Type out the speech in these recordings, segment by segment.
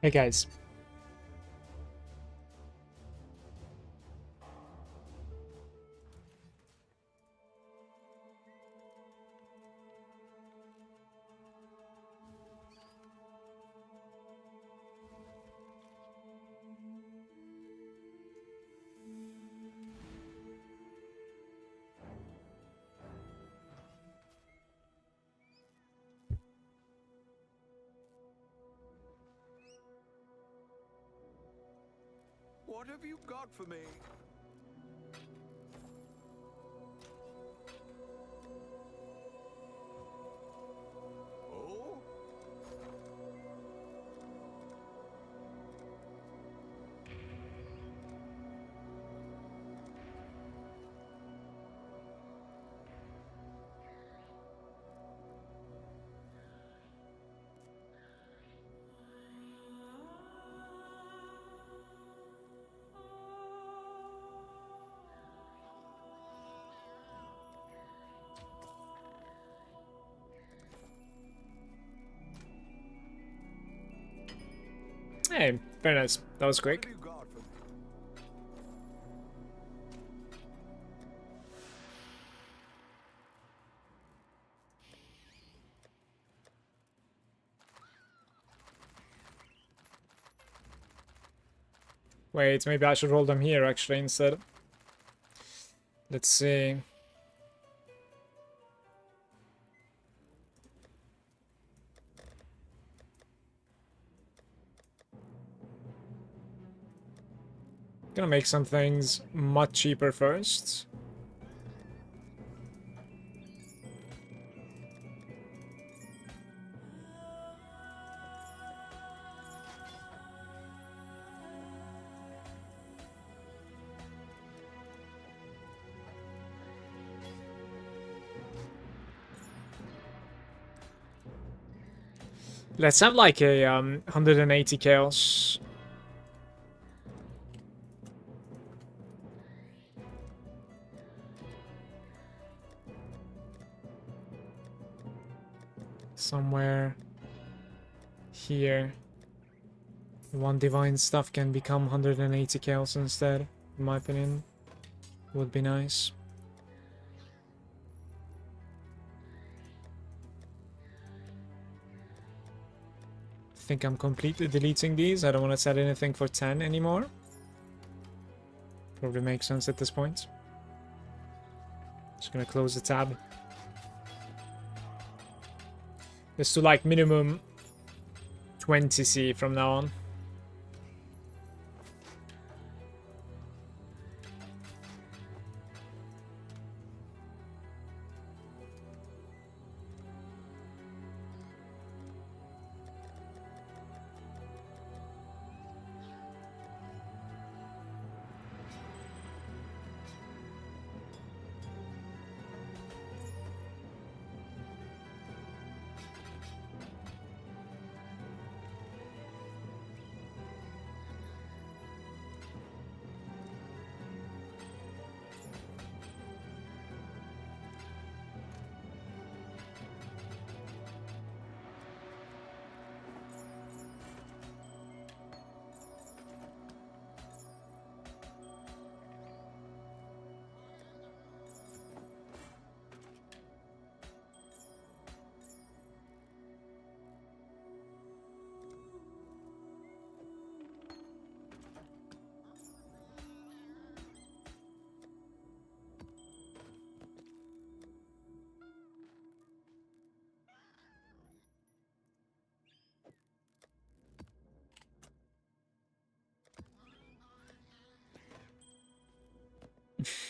Hey guys. What have you got for me? Oh? Hey, very nice. That was What have quick. you got for me? Wait, maybe I should roll them here actually instead. Let's see. Gonna make some things much cheaper first. Let's have like a 180 chaos. Somewhere here. One divine stuff can become 180 chaos instead, in my opinion. Would be nice. I think I'm completely deleting these. I don't want to set anything for 10 anymore. Probably makes sense at this point. Just gonna close the tab. Let's do like minimum 20C from now on.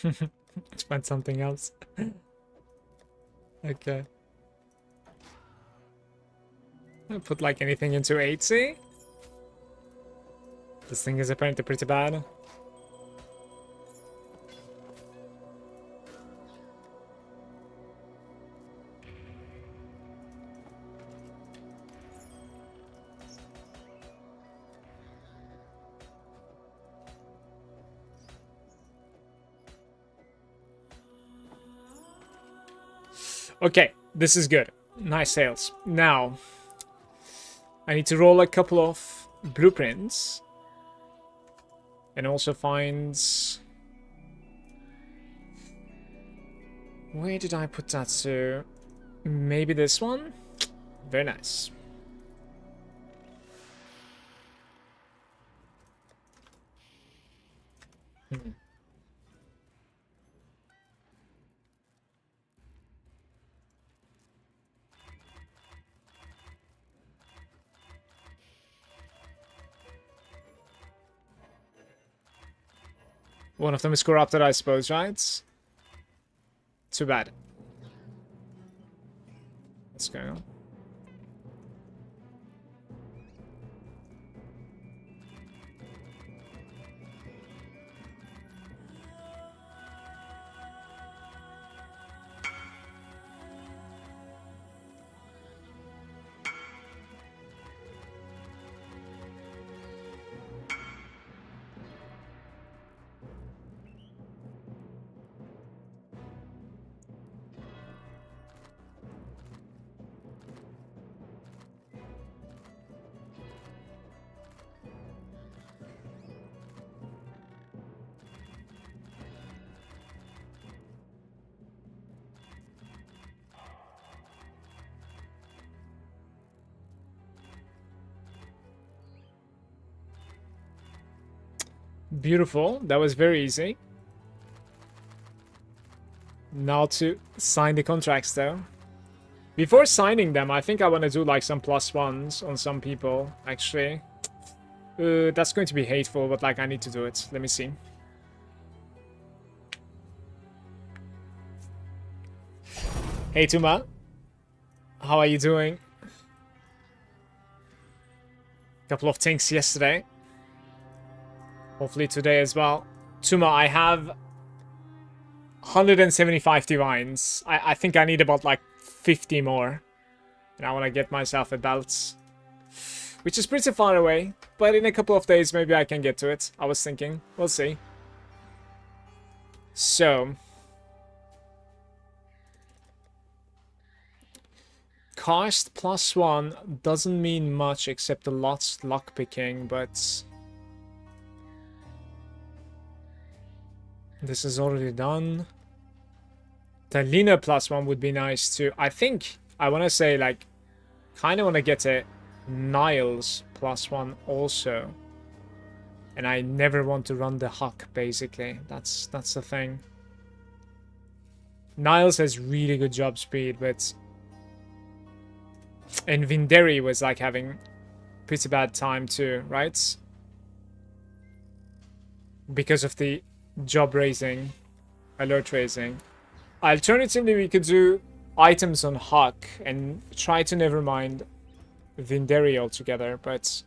Let's find something else. Okay. I'll put like anything into 8C. This thing is apparently pretty bad. Okay, this is good. Nice sales. Now, I need to roll a couple of blueprints. And also finds... Where did I put that to? Maybe this one? Very nice. One of them is corrupted, I suppose, right? Too bad. What's going on? Beautiful. That was very easy. Now to sign the contracts, though. Before signing them, I think I want to do like some +1s on some people, actually. That's going to be hateful, but like I need to do it. Let me see. Hey, Tuma. How are you doing? Couple of things yesterday. Hopefully today as well. Tuma, I have 175 divines. I think I need about like 50 more. And I want to get myself a belt. Which is pretty far away. But in a couple of days maybe I can get to it. I was thinking. We'll see. So. Cost +1 doesn't mean much except a lot lockpicking, but... This is already done. Talina +1 would be nice too. I think I want to say like kind of want to get a Niles +1 also. And I never want to run the Huck basically. That's the thing. Niles has really good job speed, but and Vinderi was like having pretty bad time too, right? Because of the job raising, alert raising. Alternatively, we could do items on Huck and try to never mind Vinderi altogether, but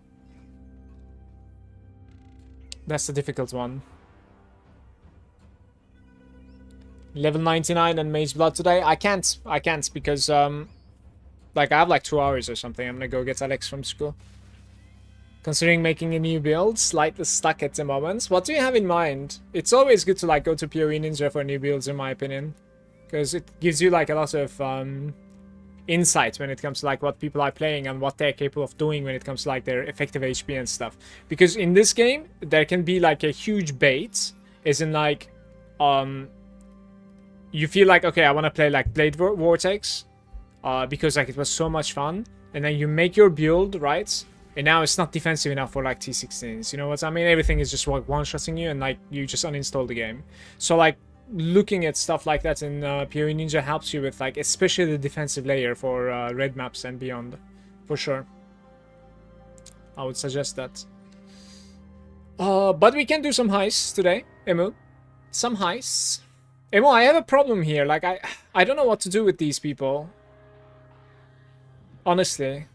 that's the difficult one. Level 99 and Mage Blood today? I can't because like I have like 2 hours or something. I'm gonna go get Alex from school. Considering making a new build, slightly stuck at the moment. What do you have in mind? It's always good to like go to PoE Ninja for new builds, in my opinion, because it gives you like a lot of insight when it comes to like what people are playing and what they're capable of doing when it comes to like their effective HP and stuff. Because in this game, there can be like a huge bait, as in like you feel like, okay, I want to play like Blade Vortex because like it was so much fun, and then you make your build, right? And now it's not defensive enough for like T16s. You know what I mean? Everything is just like one-shotting you and like you just uninstall the game. So like looking at stuff like that in PoE Ninja helps you with like especially the defensive layer for red maps and beyond. For sure. I would suggest that. But we can do some heists today, Emu. Some heists. Emu, I have a problem here. Like I don't know what to do with these people. Honestly.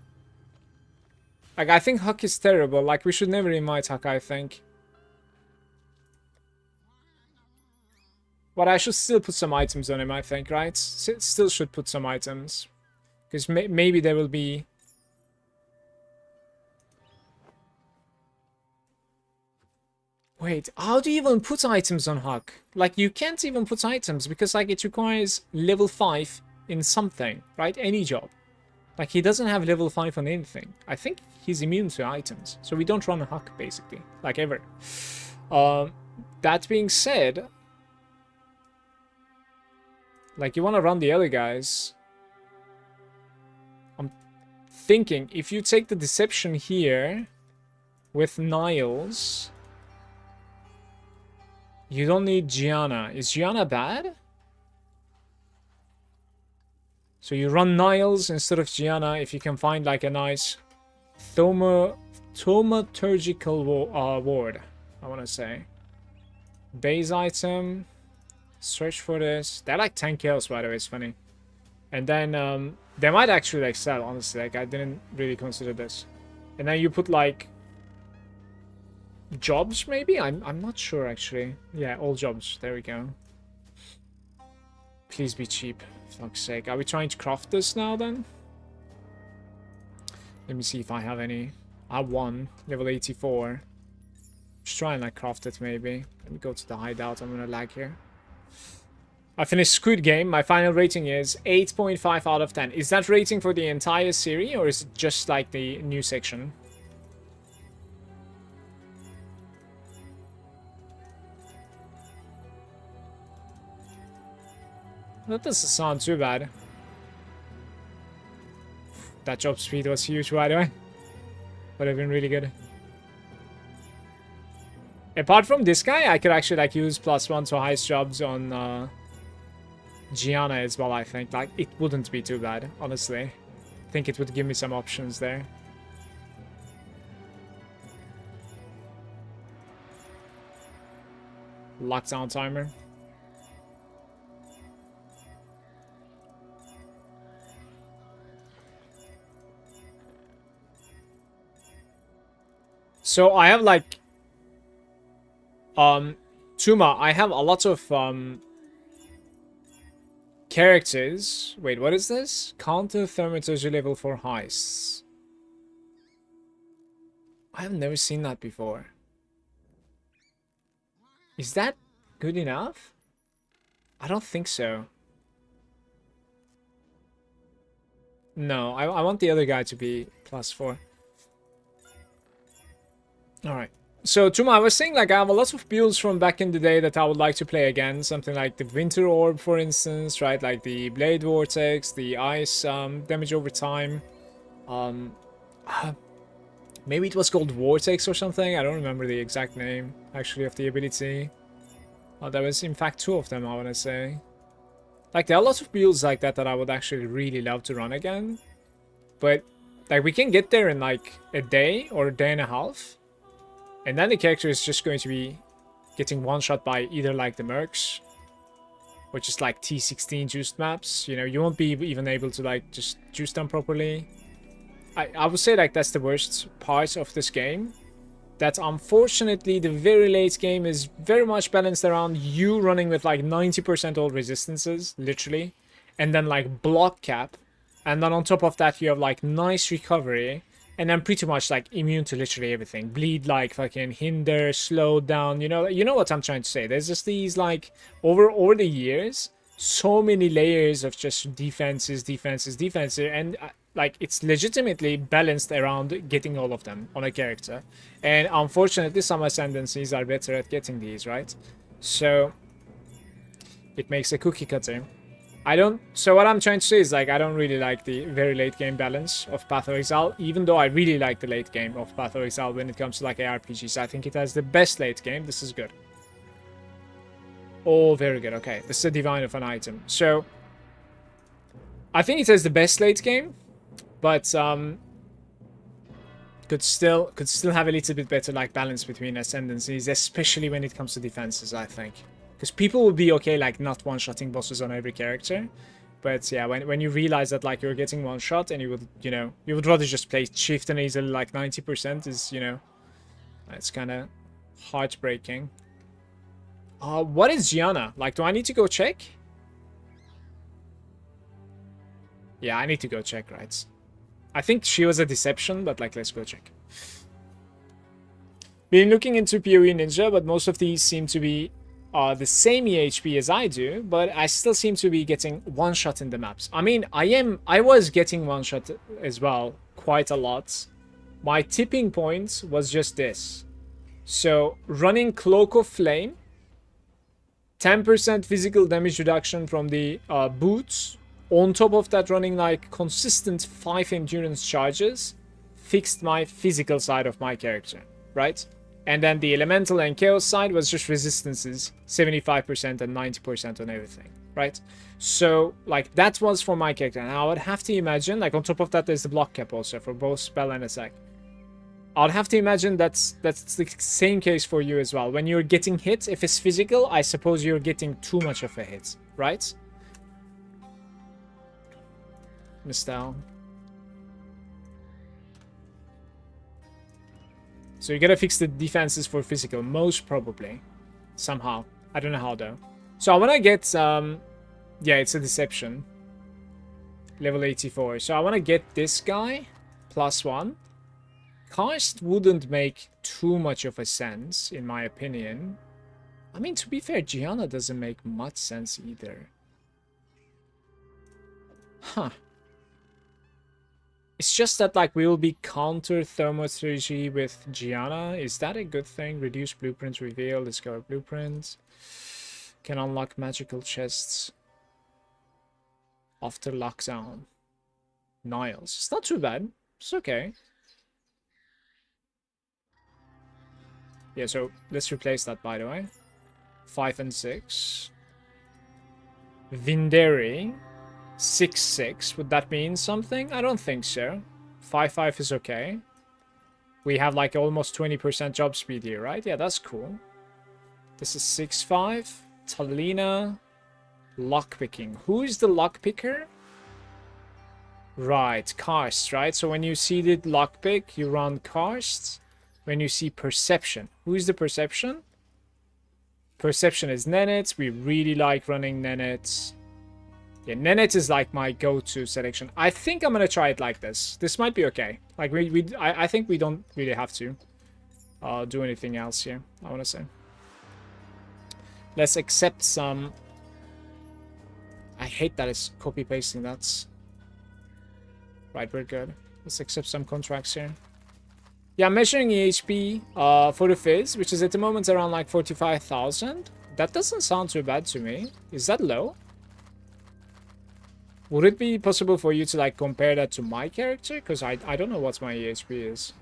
Like, I think Huck is terrible. Like, we should never invite Huck, I think. But I should still put some items on him, I think, right? Still should put some items. Because maybe there will be... Wait, how do you even put items on Huck? Like, you can't even put items because, like, it requires level 5 in something, right? Any job. Like, he doesn't have level 5 on anything. I think he's immune to items. So we don't run a Huck, basically. Like, ever. That being said... Like, you want to run the other guys. I'm thinking, if you take the Deception here... With Niles... You don't need Gianna. Is Gianna bad? So you run Niles instead of Gianna if you can find like a nice thaumaturgical ward, I want to say. Base item. Search for this. They're like 10 kills, by the way, it's funny. And then they might actually excel, honestly. Like, I didn't really consider this. And then you put like jobs, maybe? I'm not sure, actually. Yeah, all jobs. There we go. Please be cheap. Fuck's sake. Are we trying to craft this now, then? Let me see if I have any. I have one. Level 84. Just try and, like, craft it, maybe. Let me go to the hideout. I'm gonna lag here. I finished Squid Game. My final rating is 8.5 out of 10. Is that rating for the entire series, or is it just, like, the new section? That doesn't sound too bad. That job speed was huge, by the way. Would have been really good. Apart from this guy, I could actually like use +1 to heist jobs on Gianna as well, I think. Like, it wouldn't be too bad, honestly. I think it would give me some options there. Lockdown timer. So I have like Tuma, I have a lot of characters. Wait, what is this? Counter thaumaturgy level for heists. I have never seen that before. Is that good enough? I don't think so. No, I want the other guy to be +4. Alright. So, Tuma, I was saying, like, I have a lot of builds from back in the day that I would like to play again. Something like the Winter Orb, for instance, right? Like the Blade Vortex, the Ice damage over time. Maybe it was called Vortex or something. I don't remember the exact name, actually, of the ability. There was, in fact, 2 of them, I want to say. Like, there are lots of builds like that that I would actually really love to run again. But, like, we can get there in, like, a day or a day and a half. And then the character is just going to be getting one-shot by either, like, the Mercs, or just, like, T16 juiced maps. You know, you won't be even able to, like, just juice them properly. I would say, like, that's the worst part of this game. That, unfortunately, the very late game is very much balanced around you running with, like, 90% all resistances, literally. And then, like, block cap. And then on top of that, you have, like, nice recovery. And then pretty much like immune to literally everything. Bleed like fucking hinder, slow down, you know what I'm trying to say. There's just these like over the years, so many layers of just defenses, and like it's legitimately balanced around getting all of them on a character. And unfortunately some ascendancies are better at getting these, right? So it makes a cookie cutter. So what I'm trying to say is, like, I don't really like the very late game balance of Path of Exile, even though I really like the late game of Path of Exile when it comes to, like, ARPGs. I think it has the best late game. This is good. Oh, very good. Okay, this is a divine of an item. So, I think it has the best late game, but, could still have a little bit better, like, balance between ascendancies, especially when it comes to defenses, I think. Because people will be okay, like, not one-shotting bosses on every character. But, yeah, when you realize that, like, you're getting one-shot and you would, you know, you would rather just play Chieftain easily, like, 90% is, you know, it's kind of heartbreaking. What is Gianna? Like, do I need to go check? Yeah, I need to go check, right? I think she was a deception, but, like, let's go check. Been looking into PoE Ninja, but most of these seem to be the same EHP as I do, but I still seem to be getting one shot in the maps. I mean, I was getting one shot as well, quite a lot. My tipping point was just this. So running Cloak of Flame, 10% physical damage reduction from the boots. On top of that, running like consistent 5 endurance charges fixed my physical side of my character, right? And then the elemental and chaos side was just resistances, 75% and 90% on everything, right? So like that was for my character. And I would have to imagine, like on top of that, there's the block cap also for both spell and attack. I'd have to imagine that's the same case for you as well. When you're getting hit, if it's physical, I suppose you're getting too much of a hit, right? Missed down. So you gotta fix the defenses for physical, most probably. Somehow. I don't know how though. So I wanna get, yeah, it's a deception. Level 84. So I wanna get this guy, +1. Heist wouldn't make too much of a sense, in my opinion. I mean, to be fair, Gianna doesn't make much sense either. Huh. It's just that, like, we will be counter thermotherapy with Gianna. Is that a good thing? Reduce blueprints reveal, discover blueprints. Can unlock magical chests after lockdown. Niles. It's not too bad. It's okay. Yeah, so let's replace that, by the way. 5 and 6. Vinderi. 6-6. Would that mean something? I don't think so. 5-5 is okay. We have like almost 20% job speed here, right? Yeah, that's cool. This is 6-5. Talina. Lockpicking. Who is the lockpicker? Right, Karst, right? So when you see the lockpick, you run Karst. When you see perception. Who is the perception? Perception is Nenets. We really like running Nenets. Yeah, Nenets is like my go-to selection. I think I'm gonna try it like this. This might be okay. Like I think we don't really have to do anything else here, I wanna say. Let's accept some. I hate that it's copy-pasting. That's right, we're good. Let's accept some contracts here. Yeah, I'm measuring EHP for the Fizz, which is at the moment around like 45,000. That doesn't sound too bad to me. Is that low? Would it be possible for you to like compare that to my character? Because I don't know what my EHP is.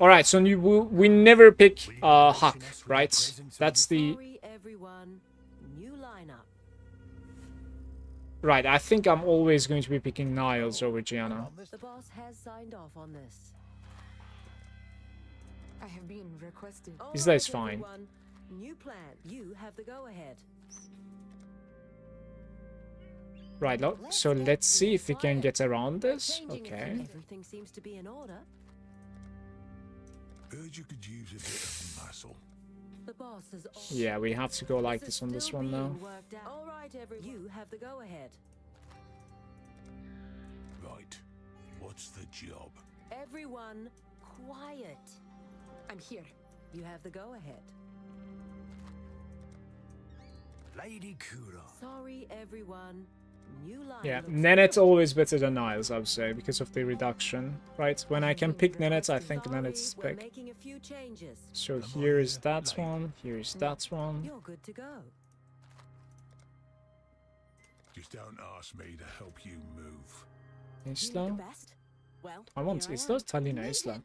Alright, so we never pick Huck, right? That's the... Right, I think I'm always going to be picking Niles over Gianna. The boss has signed off on this. I have been requested. This guy's fine. New plan. You have the go-ahead. Right, so let's see if we can get around this. Okay. Everything seems to be in order. Heard you could use a bit of muscle. The boss is... Yeah, we have to go like this on this one now. All right, everyone. You have the go-ahead. Right. What's the job? Everyone, quiet. I'm here. You have the go-ahead. Lady Kura. Sorry, everyone. New line. Yeah, Nenet's always better than Niles, I would say, because of the reduction. Right, when I can pick Nenet, I think Nenet's pick. Making a few changes. So here is that one, here is that one. You're good to go. Just don't ask me to help you move. Isla? Best? Well, I want here Isla, Talina, Isla.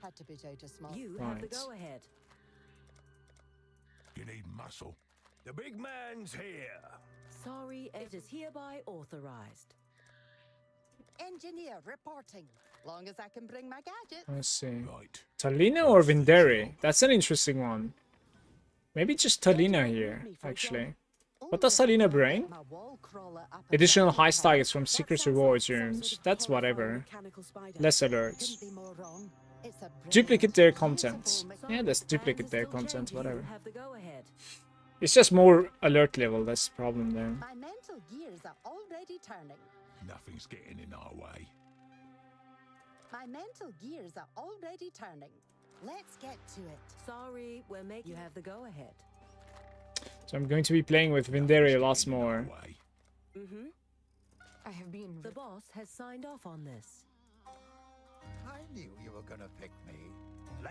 Had to be Data Smart. You have the Right. go-ahead. You need muscle. The big man's here. Sorry, it is hereby authorized. Engineer reporting. Long as I can bring my gadget. Let's see. Right. Talina or Vinderi? That's an interesting one. Maybe just Talina here, actually. What does Talina bring? My wall crawler up and Additional down heist the targets from That secret sounds like rewards some rooms. sort of That's horrifying whatever. mechanical spider. Less alerts. couldn't be more wrong. It's a Duplicate brilliant, their beautiful contents. mechanical Yeah, let's Plans duplicate are their still content, changing. whatever. You have the go-ahead. It's just more alert level, that's the problem there. My mental gears are already turning. Nothing's getting in our way. My mental gears are already turning. Let's get to it. Sorry, we're making. You have the go ahead. So I'm going to be playing with Vinderi lots more. Mm-hmm. I have been. The boss has signed off on this. I knew you were gonna pick me.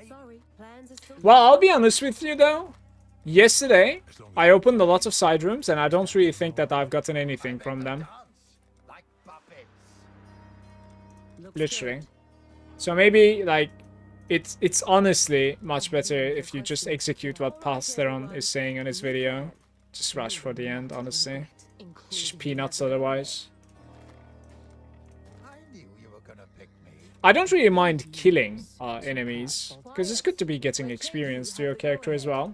Sorry, plans are still. Well, I'll be honest with you though. Yesterday, I opened a lot of side rooms, and I don't really think that I've gotten anything from them. Dance like puppets. Looks Literally. good. So maybe, like, it's honestly much better if you just execute what Pasteron is saying on his video. Just rush for the end, honestly. It's just peanuts otherwise. I knew you were gonna pick me. I don't really mind killing enemies, because it's good to be getting experience to your character as well.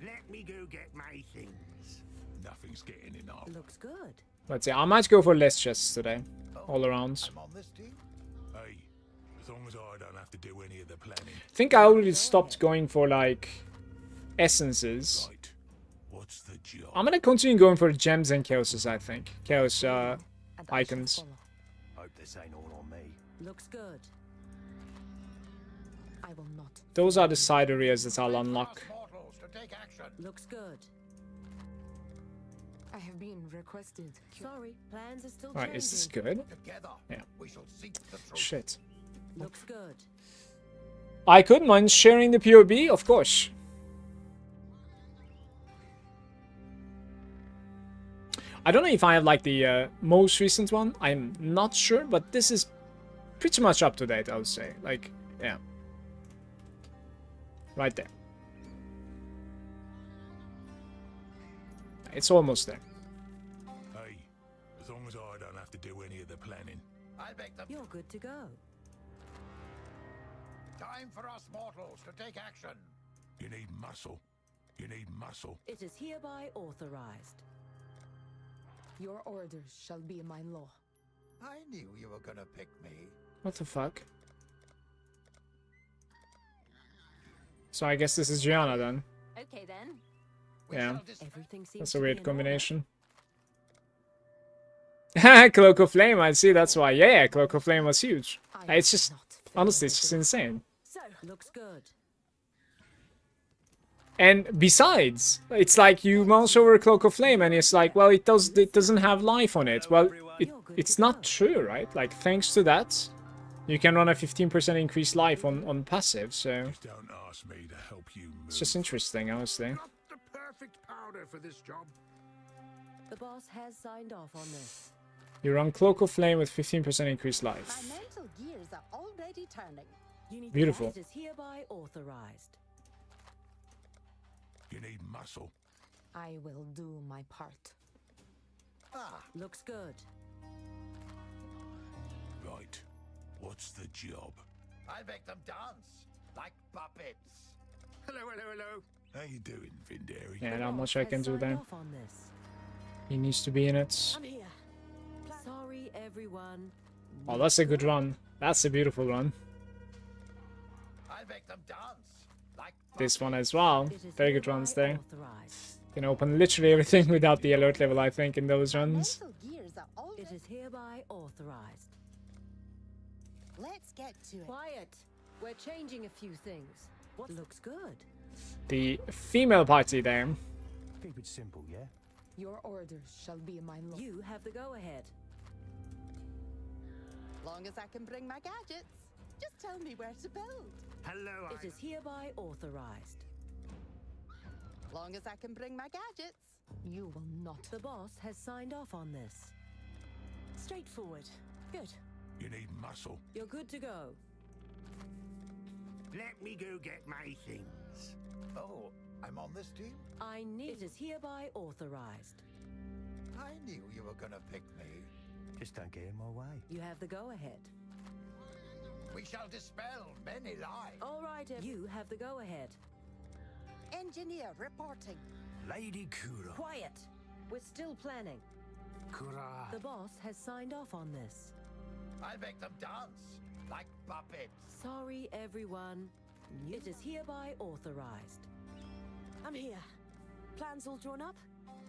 Let me go get my things. Nothing's getting enough. Looks good. Let's see, I might go for less chests today, all around. I'm on this team. Hey, as long as I don't have to do any of the planning. I think I already stopped going for, like, essences. Right. What's the job? I'm gonna continue going for gems and chaoses, I think. Chaos icons. Hope this ain't all on me. Looks good. I will not. Those are the side areas that I'll unlock. Mortals to take action. Looks good. I have been requested. Sorry, plans are still Alright, changing. is this good? Together, Yeah. we shall seek the truth. Shit. Looks good. I could mind sharing the POB, of course. I don't know if I have like the most recent one. I'm not sure, but this is pretty much up to date, I would say. Like, yeah. Right there. It's almost there. Hey, as long as I don't have to do any of the planning. I'll make them. You're good to go. Time for us mortals to take action. You need muscle. You need muscle. It is hereby authorized. Your orders shall be my law. I knew you were gonna pick me. What the fuck? So I guess this is Gianna then. Okay then. We Yeah. shall dispel- Everything seems That's to a be weird in combination. Cloak of Flame, I see, that's why. Yeah, Cloak of Flame was huge. It's just, honestly, it's just insane. order. So looks good. And besides, it's like you mouse over a Cloak of Flame and it's like, well, it doesn't have life on it. Well, it's not true, right? Like, thanks to that, you can run a 15% increased life on passive, so Just don't ask me to help you move. it's just interesting, honestly. Got the perfect powder for this job. The boss has signed off on this. You run Cloak of Flame with 15% increased My life. mental gears are already turning. You need Beautiful. It is hereby authorized. You need muscle. I will do my part. Ah, Looks good. Right. What's the job? I'll make them dance like puppets. Hello, hello, hello. How you doing, Vinderi? Yeah, The not boss much I has can do signed there. off on this. He needs to be in it. I'm here. Sorry, everyone. Oh, that's a good run. That's a beautiful run. I'll make them dance like This one puppets. as well. It is Very good hereby runs there. authorized. Can open literally everything without the alert level, I think, in those My runs. mental gears are already. It is hereby authorized. Let's get to it. Quiet. We're changing a few things. What looks good? The female party there. Keep it simple, yeah? Your orders shall be my law. You have the go-ahead. Long as I can bring my gadgets. Just tell me where to build. Hello, It is hereby authorized. Long as I can bring my gadgets. You will not. The boss has signed off on this. Straightforward. Good. You need muscle. You're good to go. Let me go get my things. Oh, I'm on this team? I need. It is hereby authorized. I knew you were gonna pick me. Just don't get in my way. You have the go-ahead. We shall dispel many lies. All right, you have the go-ahead. Engineer reporting. Lady Kura. Quiet. We're still planning. Kura. The boss has signed off on this. I'll make them dance like puppets. Sorry, everyone. It is hereby authorized. I'm here. Plans all drawn up?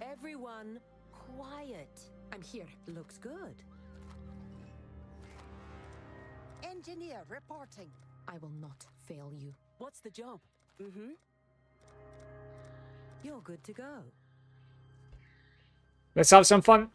Everyone, quiet. I'm here. Looks good. engineer reporting. I will not fail you. What's the job? Mm-hmm. You're good to go. Let's have some fun.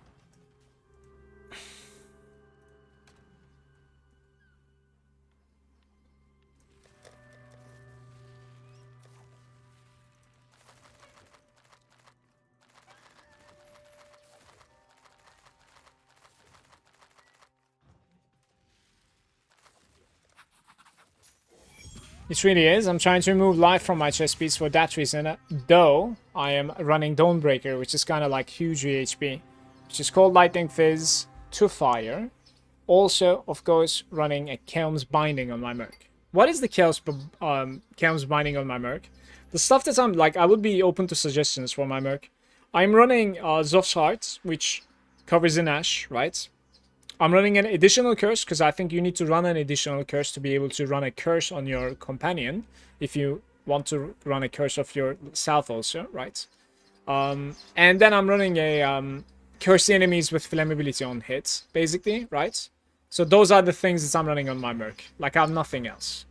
It really is. I'm trying to remove life from my chest piece for that reason, though I am running Dawnbreaker, which is kind of like huge HP, which is called Lightning Fizz to fire. Also, of course, running a Chaos Binding on my Merc. What is the Chaos Binding on my Merc? The stuff that I'm like, I would be open to suggestions for my Merc. I'm running Zoph's Heart, which covers an Ash, right? I'm running an additional curse because I think you need to run an additional curse to be able to run a curse on your companion if you want to run a curse of yourself also, right? And then I'm running a curse the enemies with flammability on hits, basically, right? So those are the things that I'm running on my Merc. Like, I have nothing else.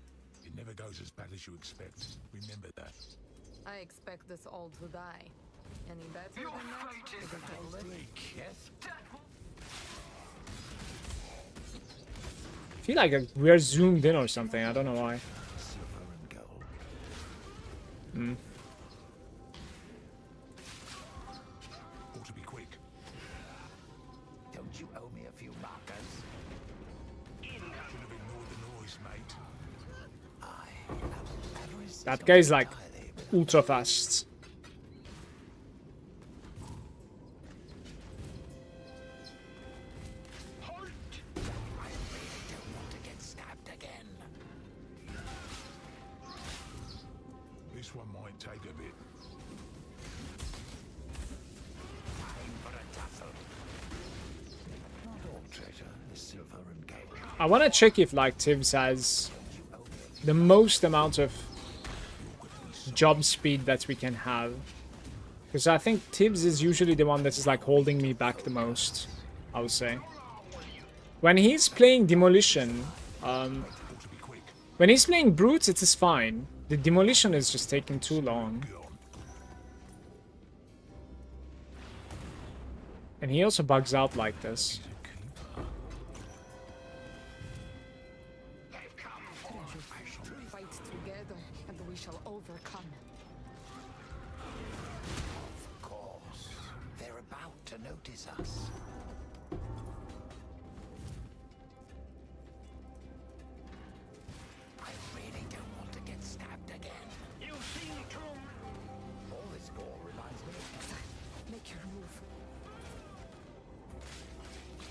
It never goes as bad as you expect. Remember that. I expect this all to die. Any better than that? Yes. I feel like we're zoomed in or something. I don't know why. Silver and gold. Hmm. Ought to be quick. Don't you owe me a few markers? Should have ignored the noise, mate. I am avarice That is guy's not like entirely without ultra fast. This one might take a bit. time for a tussle. Not all treasure is silver and gold. I want to check if like Tibbs has the most amount of job speed that we can have. Because I think Tibbs is usually the one that is like holding me back the most, I would say. When he's playing Demolition, when he's playing Brutes, it is fine. The Demolition is just taking too long. And he also bugs out like this. Fight together, and we shall overcome. Of course. They're about to notice us. I really don't want to get stabbed again. You seem to. All this gore reminds me of Exile. Make your move.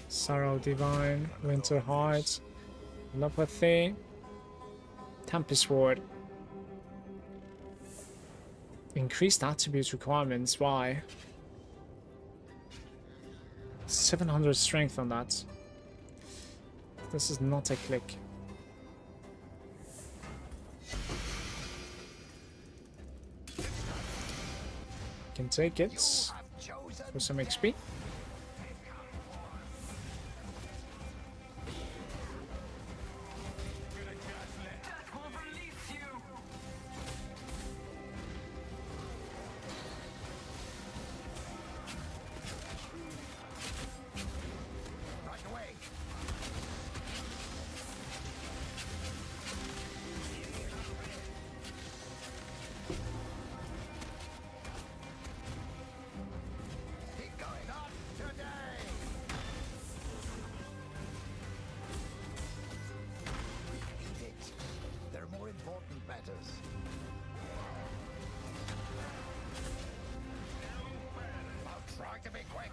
Sorrow Divine, Winter Heart, Telepathy, Tempest Ward. Increased attribute requirements, why? 700 strength on that. This is not a click. Can take it for some XP. Right away. Keep going up today. Eat it. There are more important matters. I'll try to be quick.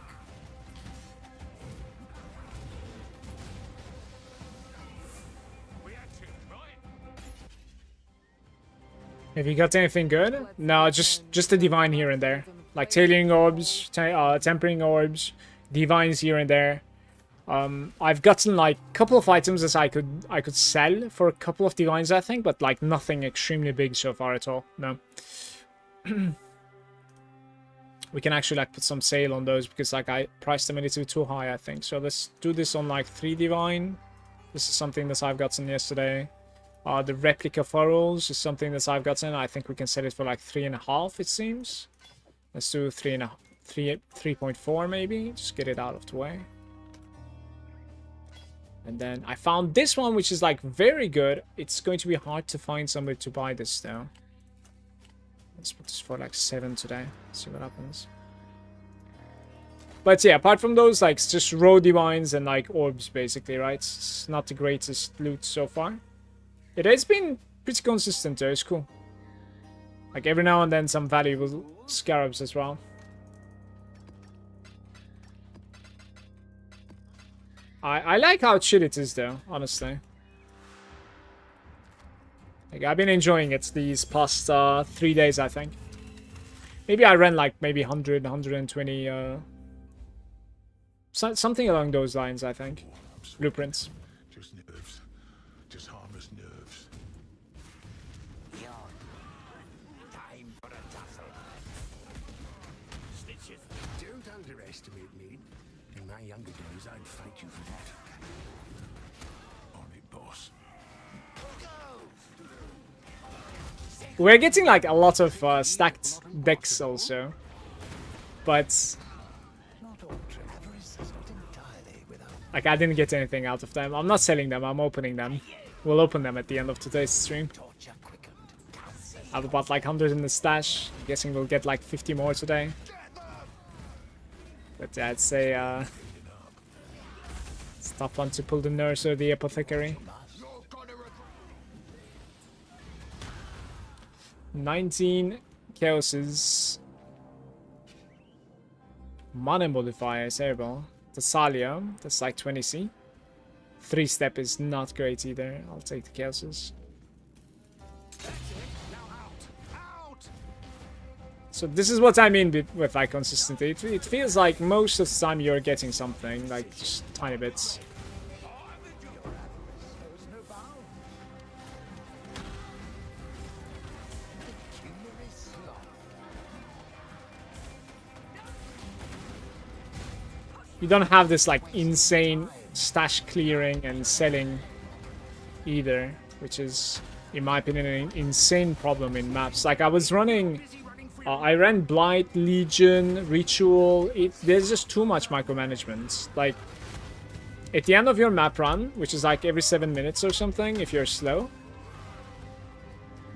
We had to, right? Have you got anything good? No, just a divine here and there. Like tailing orbs, tempering orbs, divines here and there. I've gotten like a couple of items that I could sell for a couple of divines, I think, but like nothing extremely big so far at all. No. We can actually like put some sale on those because like I priced them a little too high, I think. So let's do this on like 3 divine. This is something that I've gotten yesterday. The replica furrows is something that I've gotten. I think we can set it for like 3.5, it seems. Let's do 3.4 maybe. Just get it out of the way. And then I found this one, which is like very good. It's going to be hard to find somebody to buy this though. Let's put this for like 7 today. See what happens. But yeah, apart from those, like, it's just raw divines and like orbs basically, right? It's not the greatest loot so far. It has been pretty consistent though. It's cool. Like every now and then some valuable scarabs as well. I like how chill it is though, honestly. Like I've been enjoying it these past 3 days, I think. Maybe I ran like maybe 100, 120, something along those lines, I think. Blueprints. Just nerves. Just harmless nerves. Time for a tussle. Snitches. Don't underestimate me. In my younger days, I'd fight you for that. On it, boss. We're getting like a lot of stacked decks also. But like I didn't get anything out of them. I'm not selling them, I'm opening them. We'll open them at the end of today's stream. I have about like 100 in the stash. I'm guessing we'll get like 50 more today. But yeah, I'd say it's a tough one to pull the nurse or the apothecary. 19 chaoses. Mana modifier is terrible. Thessalia, that's like 20c. 3-step is not great either. I'll take the chaoses. So this is what I mean with like consistency. It feels like most of the time you're getting something, like just tiny bits. You don't have this like insane stash clearing and selling either, which is, in my opinion, an insane problem in maps. Like I was running, I ran Blight, Legion, Ritual. There's just too much micromanagement. Like at the end of your map run, which is like every 7 minutes or something, if you're slow,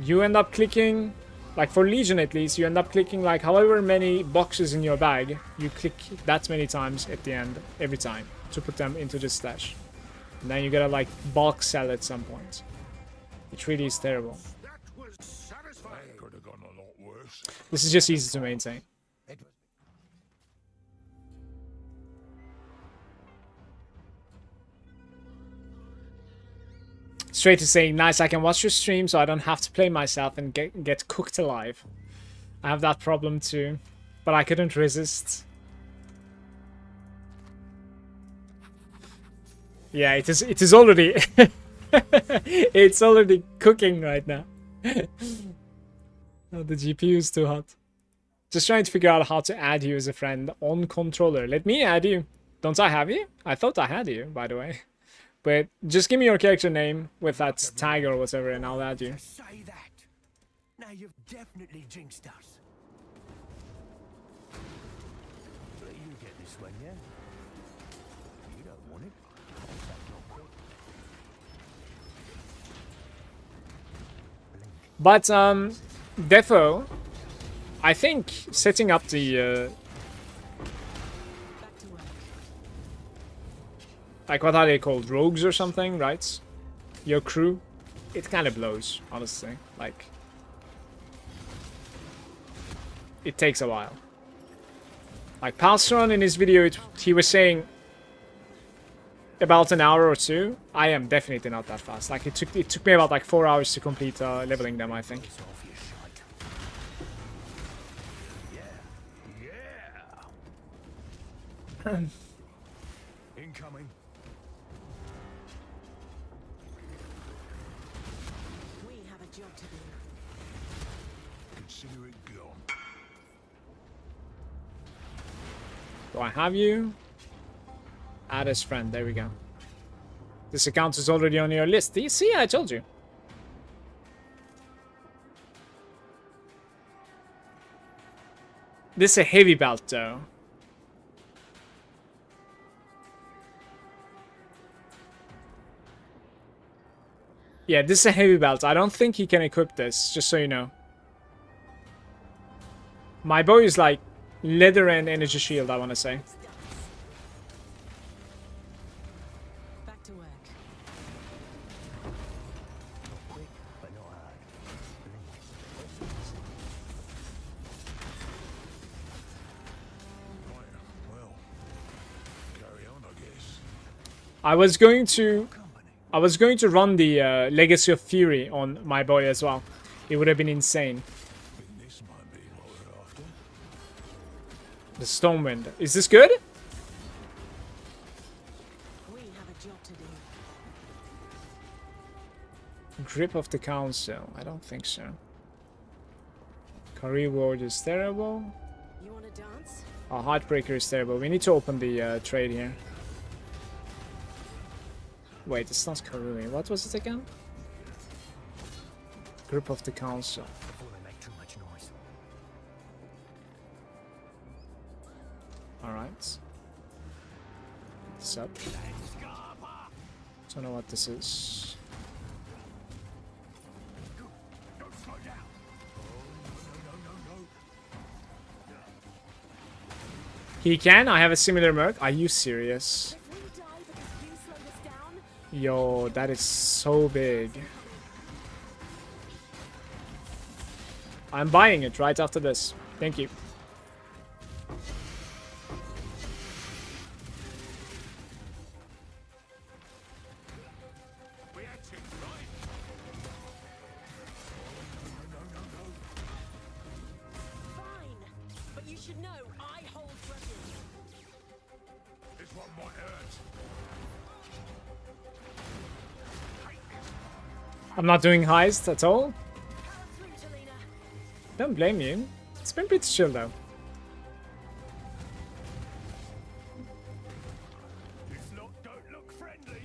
you end up clicking. Like for Legion at least, you end up clicking like however many boxes in your bag, you click that many times at the end, every time, to put them into the stash. And then you gotta like bulk sell at some point. It really is terrible. That was satisfying. Could have gone a lot worse. This is just easy to maintain. Straight to saying, nice, I can watch your stream so I don't have to play myself and get cooked alive. I have that problem too, but I couldn't resist. Yeah, it is already it's already cooking right now. Oh, the GPU is too hot. Just trying to figure out how to add you as a friend on controller. Let me add you. Don't I have you? I thought I had you, by the way. But just give me your character name with that tag or whatever and I'll add you. Say that. Now you've definitely jinxed us. Let you get this one, yeah? You don't want it. But Defo, I think setting up the like what are they called? Rogues or something, right? Your crew. It kind of blows, honestly. Like it takes a while. Like Palstron in his video, he was saying about an hour or two. I am definitely not that fast. Like it took me about like 4 hours to complete leveling them, I think. Incoming. We have a job to do. Consider it gone. Do I have you? Add as friend. There we go. This account is already on your list. You see, I told you. This is a heavy belt, though. Yeah, this is a heavy belt. I don't think he can equip this, just so you know. My bow is like leather and energy shield, I want to say. Back to work. Quick, but not hard. Right, well, carry on, I guess. I was going to run the Legacy of Fury on my boy as well. It would have been insane. Think this might be what we're after. The Stormwind. Is this good? We have a job to do. Grip of the Council. I don't think so. Career Ward is terrible. You want to dance? Oh, Heartbreaker is terrible. We need to open the trade here. Wait, it's not Karui. What was it again? Grip of the Council. Before they make too much noise. Alright. What's up? Don't know what this is. Don't slow down. Oh, no. He can? I have a similar merc? Are you serious? If we die because you slowed us down, Yo, that is so big. I'm buying it right after this. Thank you. We acting right. No. fine. But you should know I hold grudges. This one might hurt. I'm not doing heist at all. Power through, Jelena. Don't blame you. It's been pretty chill though. This lot don't look friendly.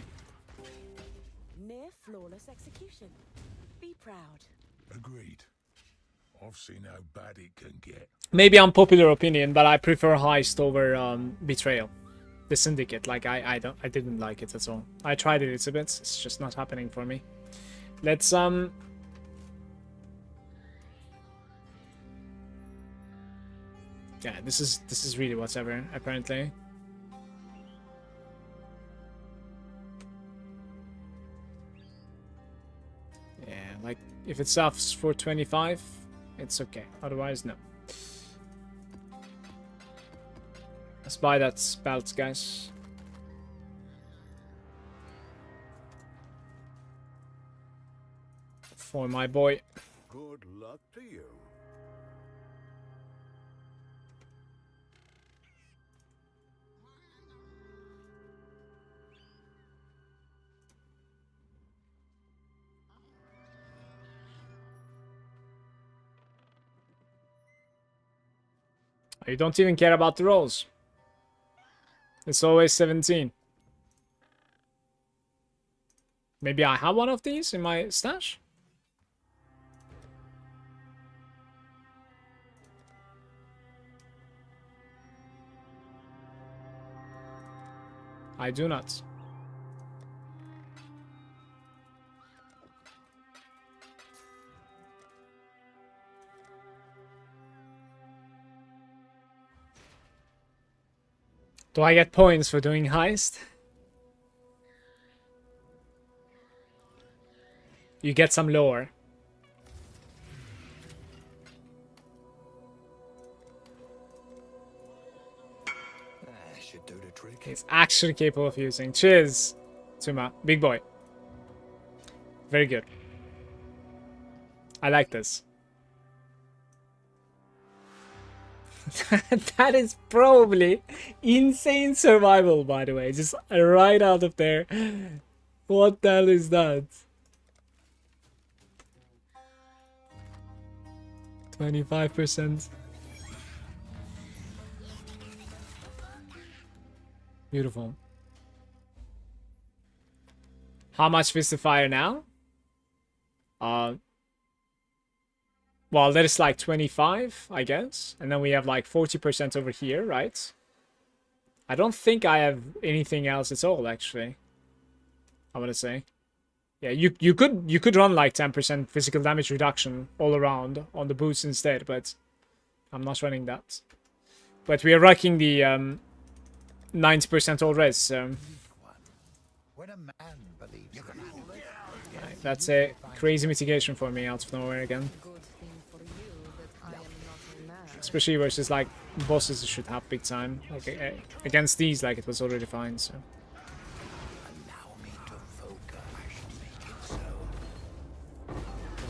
Near flawless execution. Be proud. Agreed. I've seen how bad it can get. Maybe unpopular opinion, but I prefer heist over betrayal. The Syndicate, like I didn't like it at all. I tried it, it's a bit, it's just not happening for me. Let's yeah, this is really whatever apparently. Yeah, like if it's offs for 25, it's okay. Otherwise, no. Let's buy that belt, guys. For my boy. Good luck to you. You don't even care about the rolls. It's always 17. Maybe I have one of these in my stash? I do not. Do I get points for doing heist? You get some lore. Should do the trick. He's actually capable of using. Cheers, Tuma. Big boy. Very good. I like this. That is probably insane survival, by the way. Just right out of there. What the hell is that? 25%. Beautiful. How much is the fire now? Well, that is like 25, I guess. And then we have like 40% over here, right? I don't think I have anything else at all, actually. I want to say. Yeah, you could run like 10% physical damage reduction all around on the boots instead, but I'm not running that. But we are rocking the 90% all res, so When a man believes you can handle it, right, that's a crazy mitigation for me out of nowhere again. Good thing for you that I am not a man. Especially versus like bosses, you should have big time. Like against these, like it was already fine. So allow me to focus. I should make it so.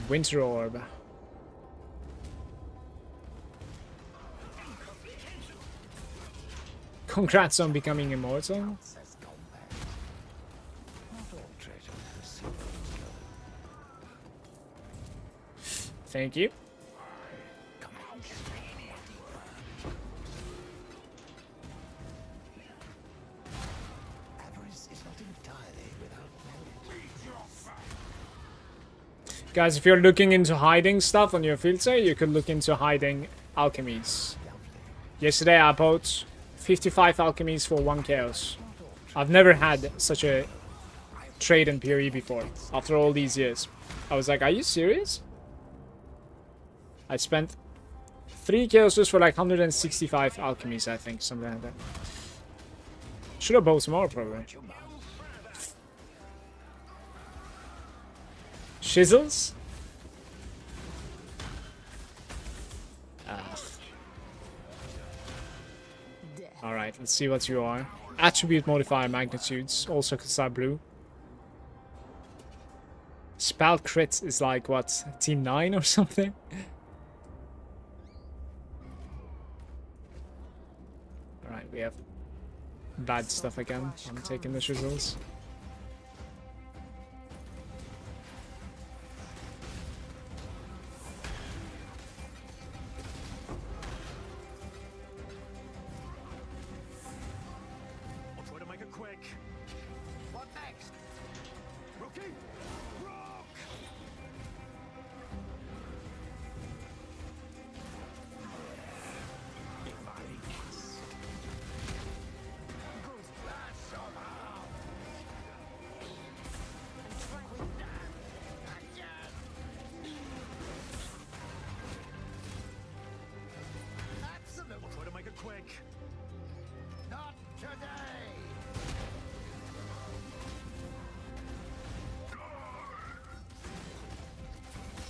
Winter Orb. Congrats on becoming immortal. Says combat. Not all treasure is silver and gold. Thank you. Come on, avarice is not entirely without merit. Guys, if you're looking into hiding stuff on your filter, you could look into hiding alchemies. Yesterday I bought 55 alchemies for 1 chaos. I've never had such a trade in PoE before, after all these years. I was like, are you serious? I spent 3 chaoses for like 165 alchemies, I think, something like that. Should have bought more, probably. Shizzles? Alright, let's see what you are. Attribute modifier magnitudes, also considered blue. Spell crit is like, what, team 9 or something? Alright, we have bad stuff again. I'm taking the shizzles. I'll try to make it quick. What next? Rookie, rock! Absolutely I'll try to make it quick. not today.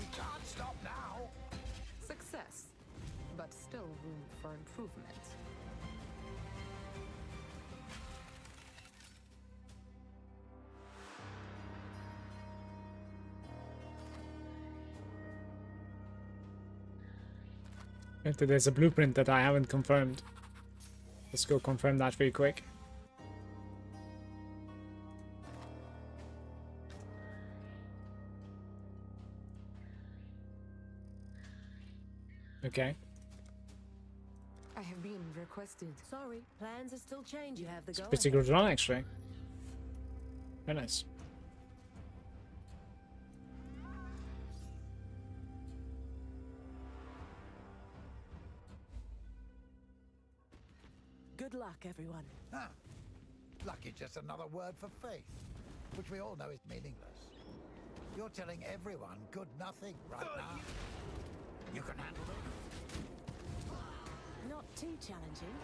We can't stop now. Success, but still room for improvement. There's a blueprint that I haven't confirmed. Let's go confirm that very quick. Okay. I have been requested. Sorry, plans are still changing. You have the go. Pretty good run, actually. Very nice. Good luck, everyone. Huh. Luck is just another word for faith, which we all know is meaningless. You're telling everyone good nothing right now. You can handle it. Not too challenging.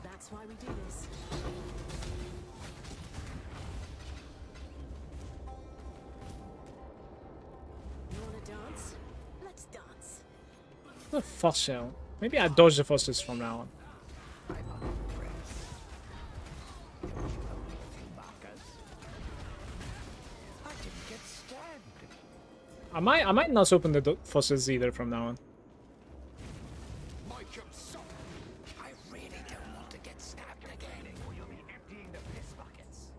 That's why we do this. You wanna dance? Let's dance. The fossil. Maybe I dodge the fossils from now on. I'm unimpressed. There was only a few markers. I didn't get stabbed. I might not open the fossils either from now on. Make him suck. I really don't want to get stabbed again. Or you'll be emptying the piss buckets.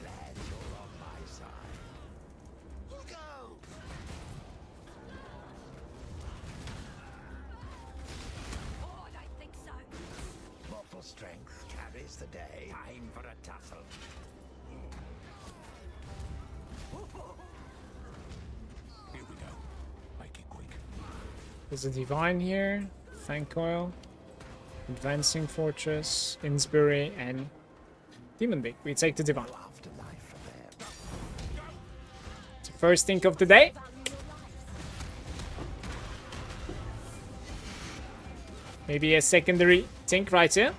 Glad you're on my side. Go! Oh, I think so. Mortal strength carries the day. I'm tussle. Here we go. Make it quick. There's a Divine here. Fang Coil. Advancing Fortress. Innsbury and Demon Beak. We take the Divine. Afterlife for them. It's the first think of the day. Maybe a secondary think right here.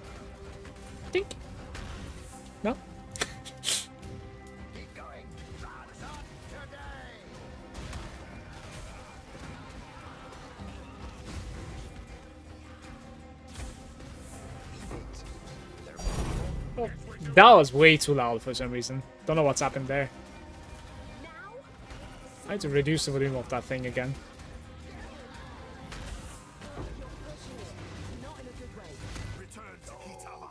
Think. No? Keep going. Sun's up today. Oh, that was way too loud for some reason. Don't know what's happened there. I had to reduce the volume of that thing again. Return to Kitava.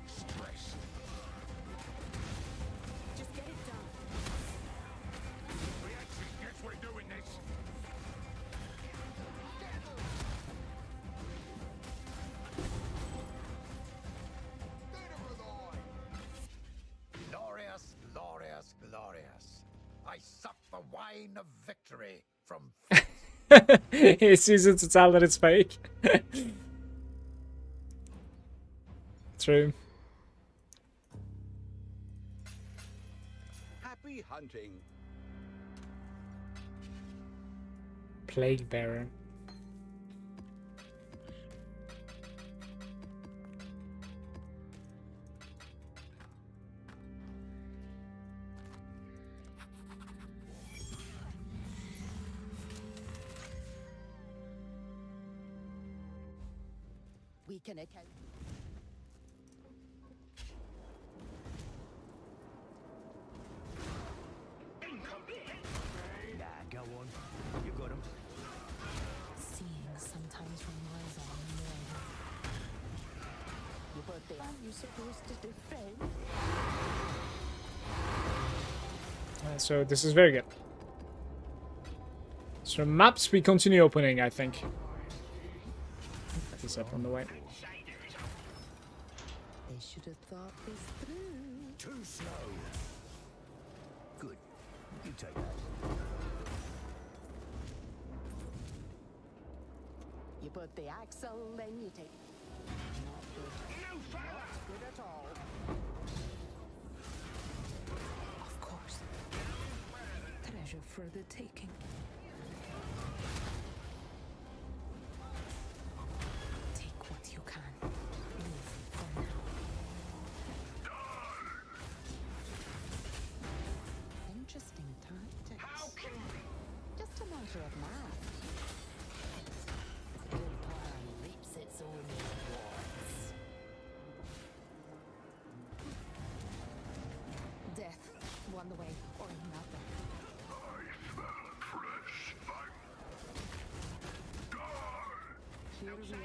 Stressed. Just get it done. We actually guess we're doing this. Glorious, glorious, glorious. I suck the wine of victory from It's easy to tell that it's fake. True. Happy hunting. Plague Bearer. We can account. Nah, go on. You got him. Seeing sometimes from miles You put the man you supposed to defend. So this is very good. So maps we continue opening, I think. That is up on the way. They should have thought this through. Too slow. Good. You take that. You put the axle, then you take. Not good. Not good at all. Of course. Treasure for the taking. Take what you can. Leave for now. Interesting tactics. Just a matter of math. Good plan reaps its own rewards. Death. One way or another. Here we are.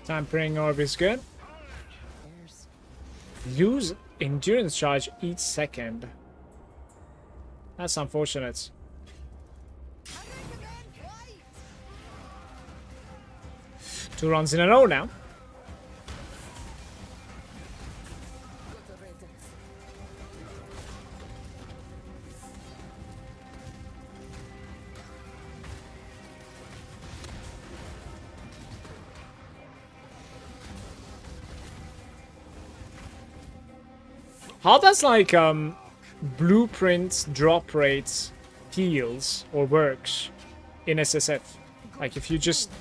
Tampering Orb is good. There's Use endurance charge each second. That's unfortunate. 2 runs in a row now. Good riddance. How does like blueprint drop rates heals or works in SSF? Like if you just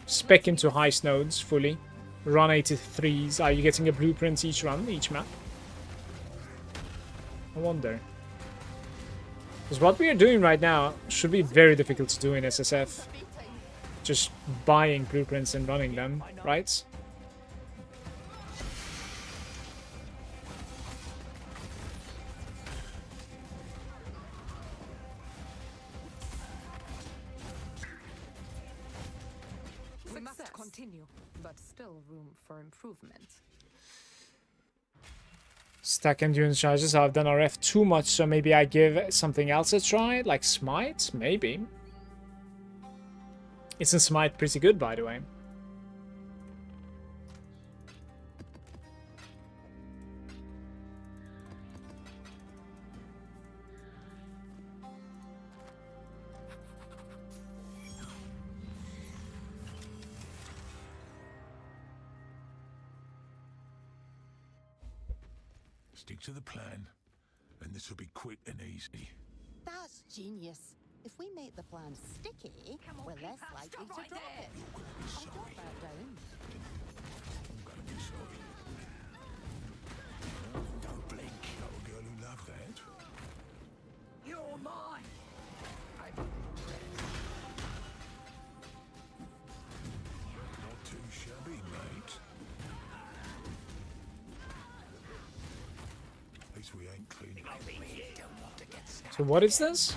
spec into heist nodes fully, run 83s, are you getting a blueprint each run, each map? I wonder. Because what we are doing right now should be very difficult to do in SSF. Just buying blueprints and running them, right? We must continue, but still room for improvement. Stack endurance charges. I've done RF too much, so maybe I give something else a try, like Smite? Maybe. Isn't Smite pretty good, by the way? Stick to the plan, and this will be quick and easy. That's genius. If we make the plan sticky, we're less likely to drop it. Sorry. Jot that down. I'm gonna be sorry. Don't blink, little girl who loved that. You're mine. Not too shabby, mate. At least we ain't cleaning up. So what is this?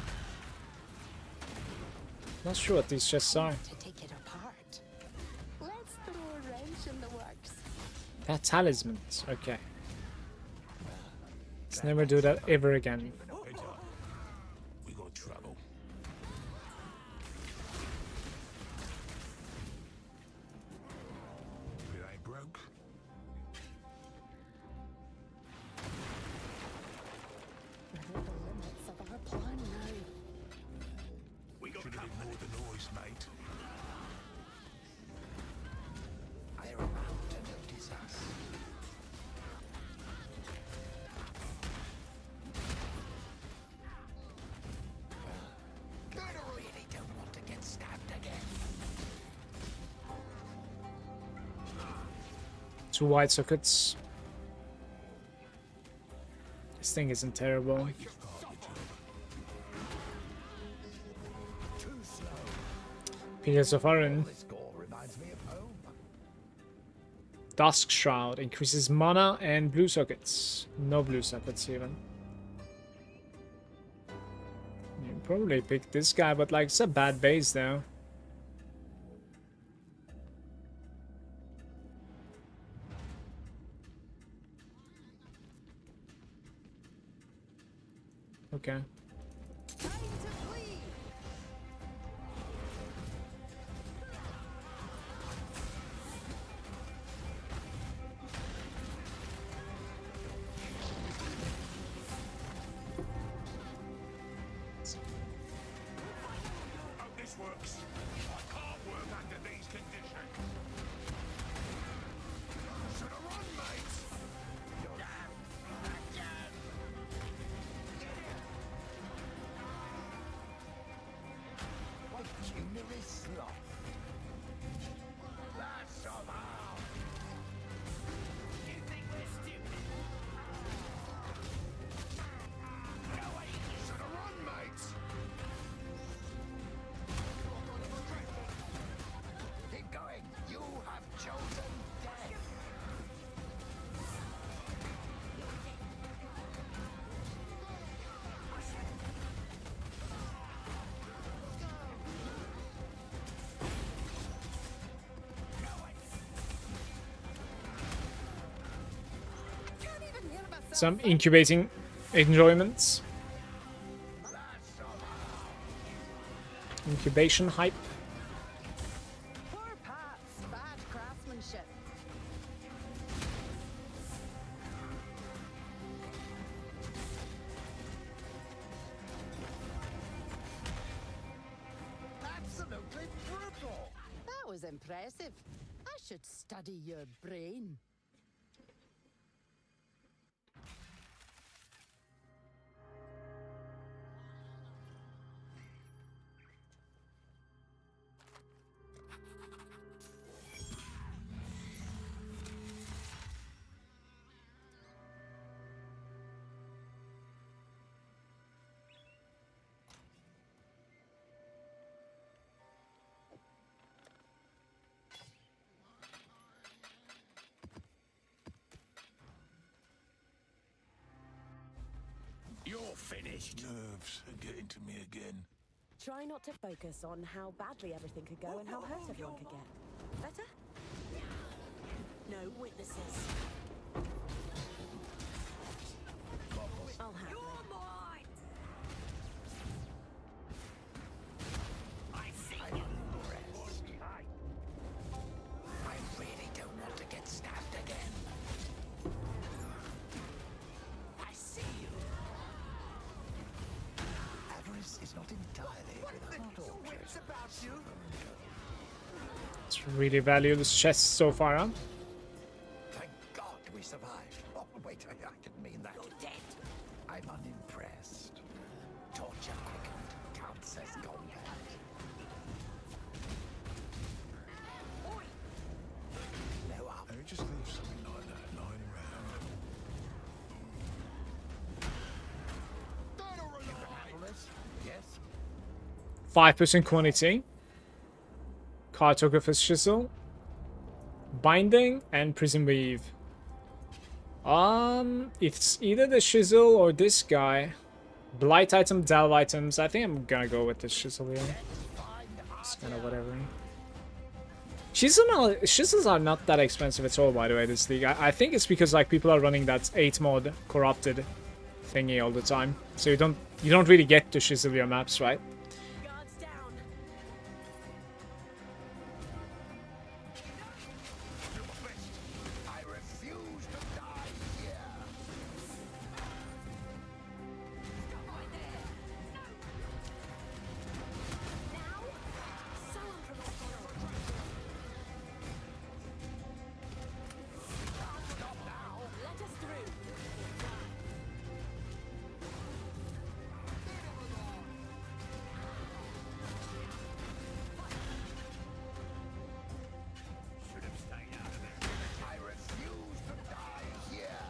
Not sure what these chests are. To take it apart. Let's throw a wrench in the works. They're talismans. Okay. Let's never do that ever again. Heads up. We got trouble. If it ain't broke, We're at the limits of our plan now. should have ignored the noise, mate. They're about to notice us. I really don't want to get stabbed again. 2 white sockets. This thing isn't terrible. Too slow. Pillars of Iron. This gore reminds me of home. Dusk Shroud increases mana and blue sockets. No blue sockets even. You probably pick this guy, but like it's a bad base though. Okay. Time to flee. Hope this works. I can't work under these conditions. Should have run, mate. You're Like culinary sloth. That's somehow. You think we're stupid? no way. Should have run, mate. Keep going. You have chosen death. Can't even hear myself. Some incubating enjoyments. Incubation hype. Poor Pat's bad craftsmanship. Absolutely brutal. That was impressive. I should study your brain. You're finished. Nerves are getting to me again. Try not to focus on how badly everything could go and how hurt everyone could get. Better? No witnesses. I'll have it. I'm impressed. I really don't want to get stabbed again. I see you. Avarice is not entirely without all pleasure. It's really valueless chest so far, huh? Thank God we survived. Oh, wait, I didn't mean that. You're dead. I'm unimpressed. Torture quickened counts as combat. No up. Let me just leave something like that lying around. You can handle this? Yes? 5% quantity. Cartographer's Chisel. Binding and Prison Weave. It's either the Chisel or this guy. Blight item, delve items. I think I'm gonna go with the Chisel here. It's kind of whatever. Chisels are not that expensive at all, by the way, this league. I think it's because like people are running that 8 mod corrupted thingy all the time. So you don't really get to chisel your maps, right? Guards down. I refuse to die here. Let us through. I refuse to die here.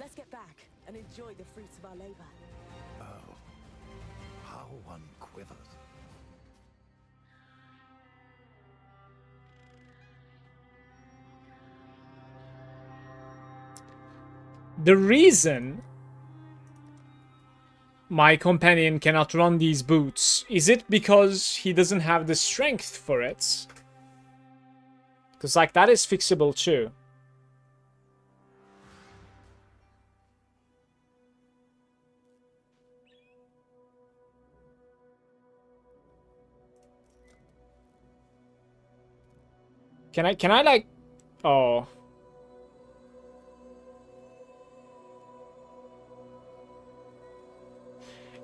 Let's get back and enjoy the fruits of our labor. Oh, how one quivers. The reason my companion cannot run these boots, is it because he doesn't have the strength for it? Because like that is fixable too. Can I like, oh.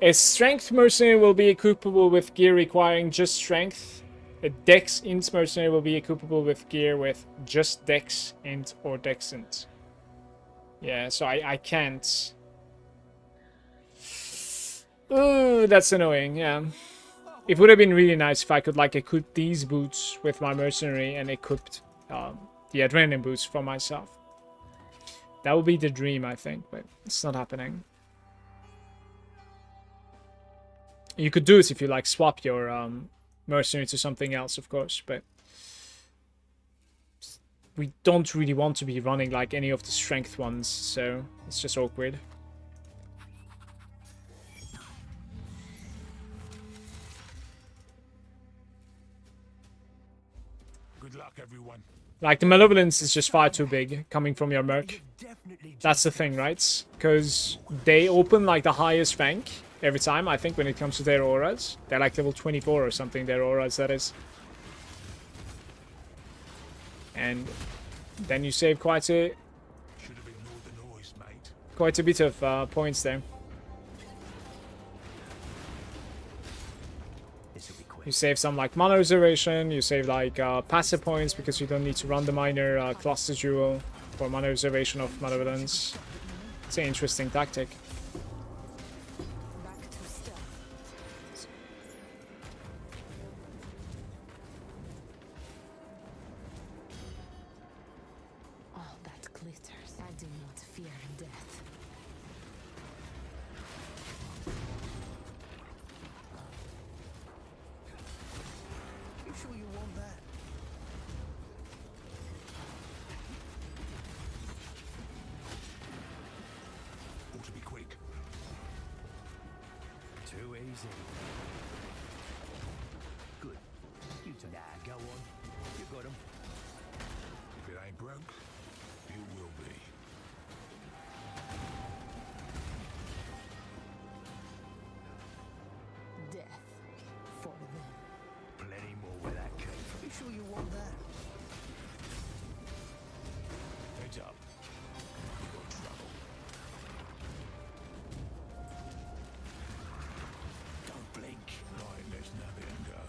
A strength mercenary will be equipable with gear requiring just strength. A dex int mercenary will be equipable with gear with just dex int or dex int. Yeah, so I can't. Oh, that's annoying, yeah. It would have been really nice if I could like equip these boots with my mercenary and equipped the adrenaline boots for myself. That would be the dream, I think, but it's not happening. You could do it if you like swap your mercenary to something else, of course, but we don't really want to be running like any of the strength ones, so it's just awkward. Good luck, everyone. Like the malevolence is just far too big coming from your merc. That's the thing, right? Because they open like the highest rank every time, I think, when it comes to their auras. They're like level 24 or something, their auras, that is. And then you save quite a bit of points there. You save some like mana reservation, you save like passive points because you don't need to run the minor cluster jewel for mana reservation of malevolence. It's an interesting tactic. Back to stealth. All that glitters. I do not fear death. You sure you want that? Ought to be quick. Too easy. Good. You two. Nah, go on. You got him. If it ain't broke, You will be. Death for them. Plenty more where that came from. You sure you want that? Heads up. You got trouble. Don't blink. Right, let's nab it and go.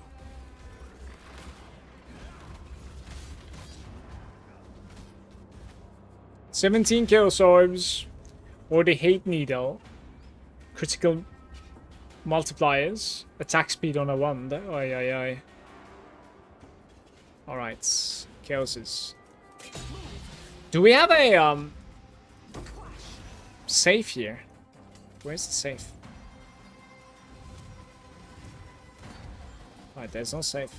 17 Chaos Orbs, or the Hate Needle, critical multipliers, attack speed on a 1. Oi, oi, oi. Alright, Chaoses. Do we have a safe here? Where's the safe? Alright, there's no safe.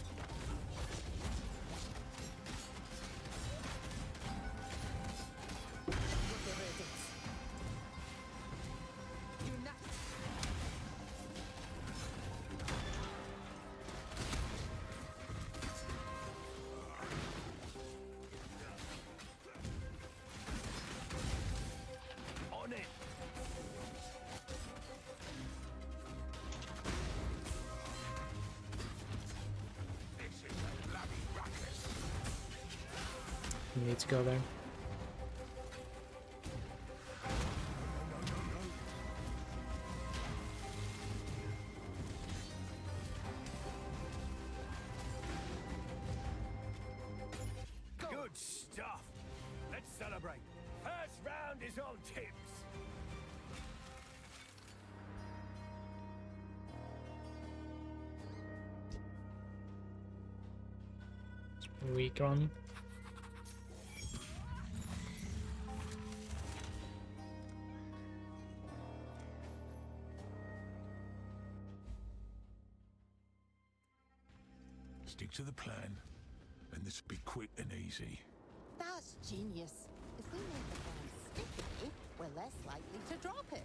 On it. This is a bloody ruckus. You need to go there. Good stuff. Let's celebrate. First round is on tips. Weak run. Stick to the plan, and this will be quick and easy. That's genius. If we make the plan sticky, we're less likely to drop it.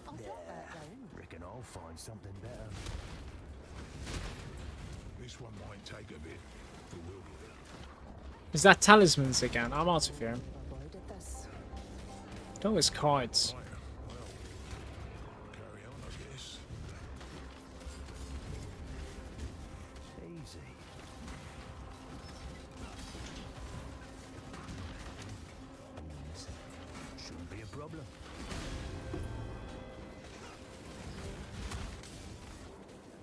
I'll drop that down. Reckon I'll find something better. This one might take a bit, but we'll get it. Is that talismans again? I'm out of here. Avoided this. Those cards. Fire. Well, carry on, I guess. Easy. Shouldn't be a problem.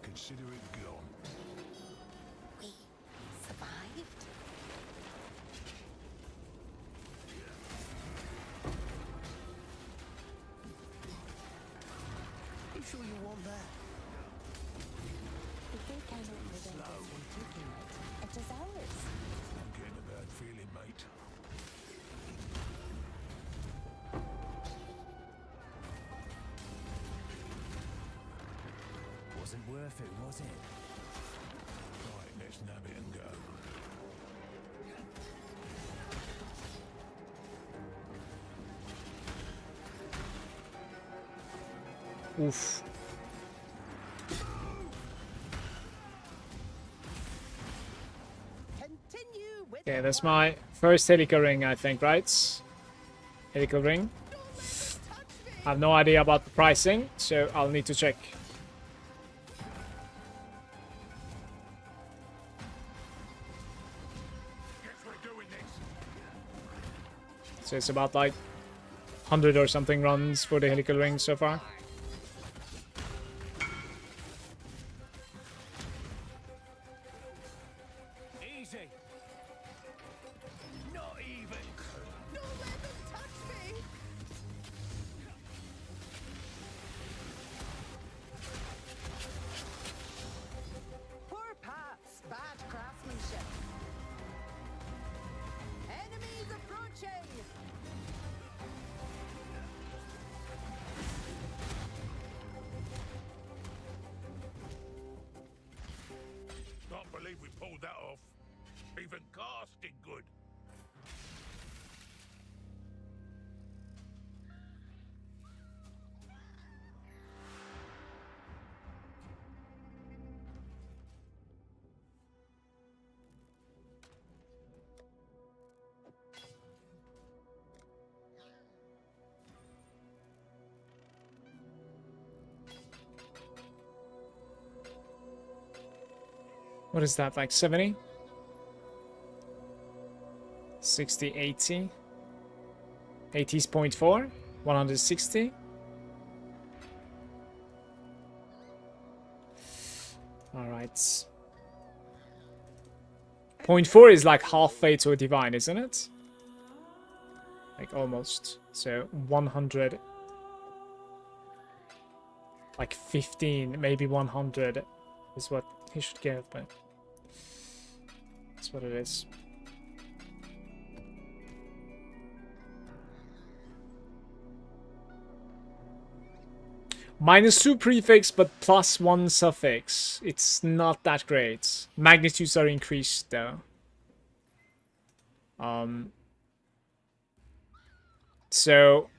Consider it gone. We survived. You sure you want that? If they cannot prevent us from taking it, it is ours. I'm getting a bad feeling, mate. Wasn't worth it, was it? Right, let's nab it and go. Oof. Continue with Okay, the that's plan. my first helical ring, I think, right? Helical ring. I have no idea about the pricing, so I'll need to check. Guess we're doing this. So it's about like 100 or something runs for the helical ring so far. Easy. Not even. Don't let them touch me! Poor Pat's bad craftsmanship. Enemies approaching! Can't believe we pulled that off. Even casting good. What is that, like 70? 60, 80. 80 is 0.4. 160. Alright. 0.4 is like halfway to a divine, isn't it? Like almost. So 100. Like 15, maybe 100 is what he should give, but that's what it is. -2 prefix, but +1 suffix. It's not that great. Magnitudes are increased though. So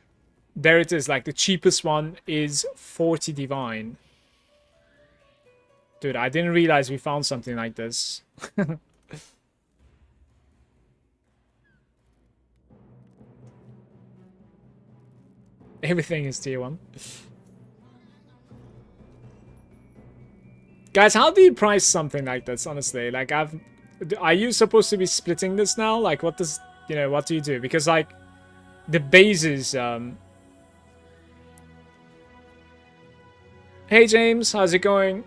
there it is. Like the cheapest one is 40 divine. Dude, I didn't realize we found something like this. Everything is tier 1. Guys, how do you price something like this, honestly? Like, are you supposed to be splitting this now? Like, what does, you know, what do you do? Because, like, the bases, Hey, James, how's it going?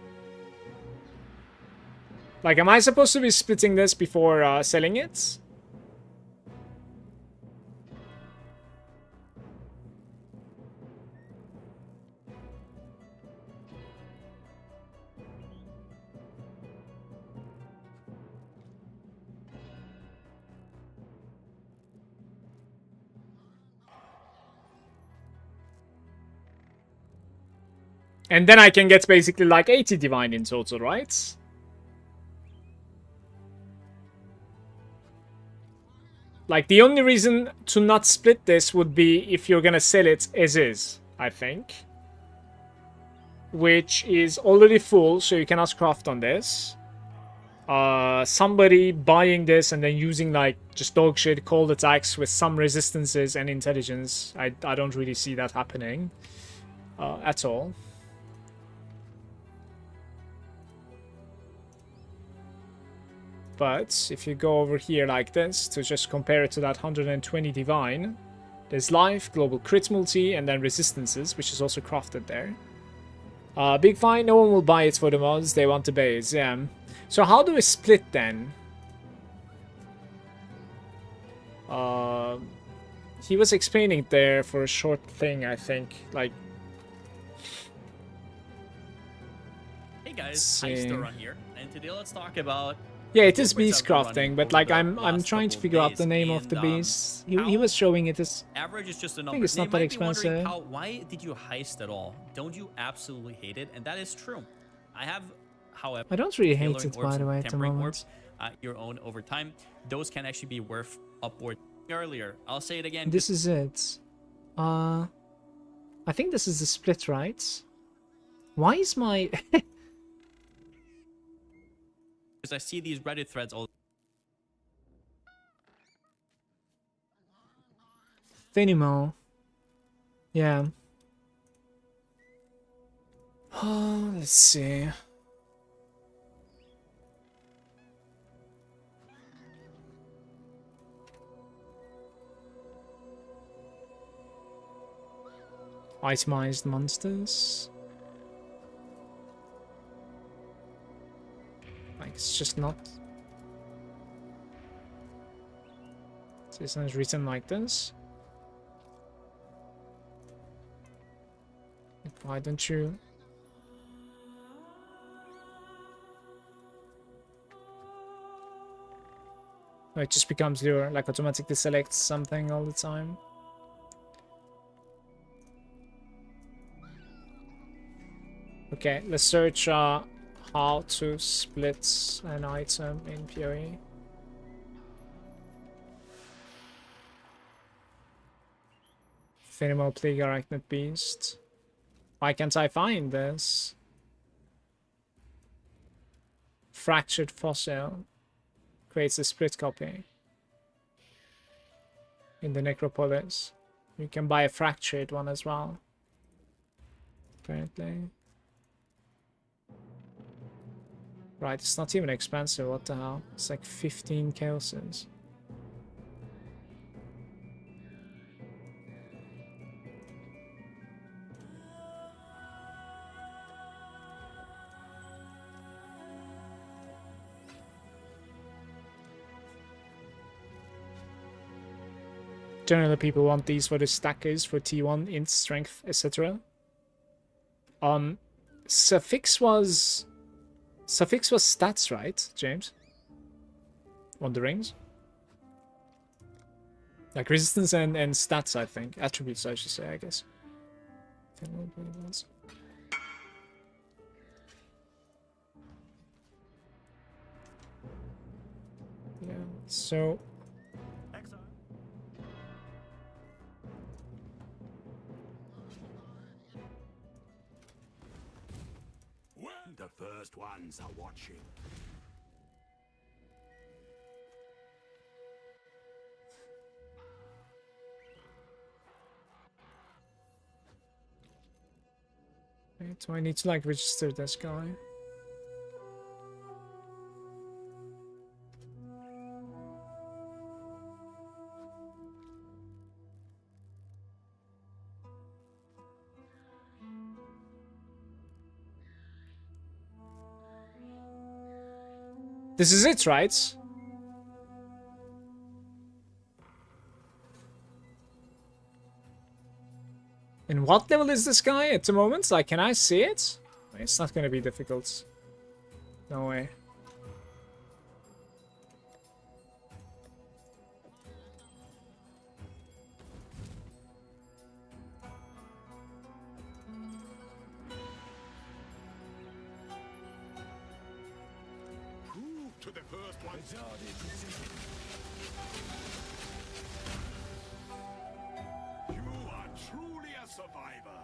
Like, am I supposed to be splitting this before selling it? And then I can get basically like 80 divine in total, right? Like, the only reason to not split this would be if you're gonna sell it as is, I think. Which is already full, so you cannot craft on this. Somebody buying this and then using, like, just dog shit cold attacks with some resistances and intelligence. I don't really see that happening at all. But if you go over here like this, to just compare it to that 120 divine, there's life, global crit multi, and then resistances, which is also crafted there. Big fine, no one will buy it for the mods, they want the base, yeah. So how do we split then? He was explaining there for a short thing, I think, like... Hey guys, Heists run here, and today let's talk about... Yeah, it is beast crafting, but like I'm trying to figure out the name of the beast. He was showing it as average is just a number. I think it's not that expensive. Why did you heist at all? Don't you absolutely hate it? And that is true. I have, however, I don't really hate it, by the way, at the moment. Your own over time. Those can actually be worth upward. Earlier, I'll say it again. This is it. I think this is the split, right? Why is my because I see these Reddit threads all. Finimo. Yeah. Let's see. Itemized monsters. Like, it's just not... So it's not written like this. Why don't you... Oh, it just becomes lure, like automatically selects something all the time. Okay, let's search how to split an item in PoE. Finimo Plague Arachnid Beast. Why can't I find this? Fractured Fossil. Creates a split copy. In the Necropolis. You can buy a fractured one as well. Apparently. Right, it's not even expensive. What the hell? It's like 15 chaoses. Generally, people want these for the stackers, for T1, int, strength, etc. Suffix was stats, right, James? On the rings? Like resistance and stats, I think. Attributes, I should say, I guess. Yeah, so... The first ones are watching. Wait, do I need to like register this guy? This is it, right? And what level is this guy at the moment? Like, can I see it? It's not gonna be difficult. No way. To the first ones. You are truly a survivor.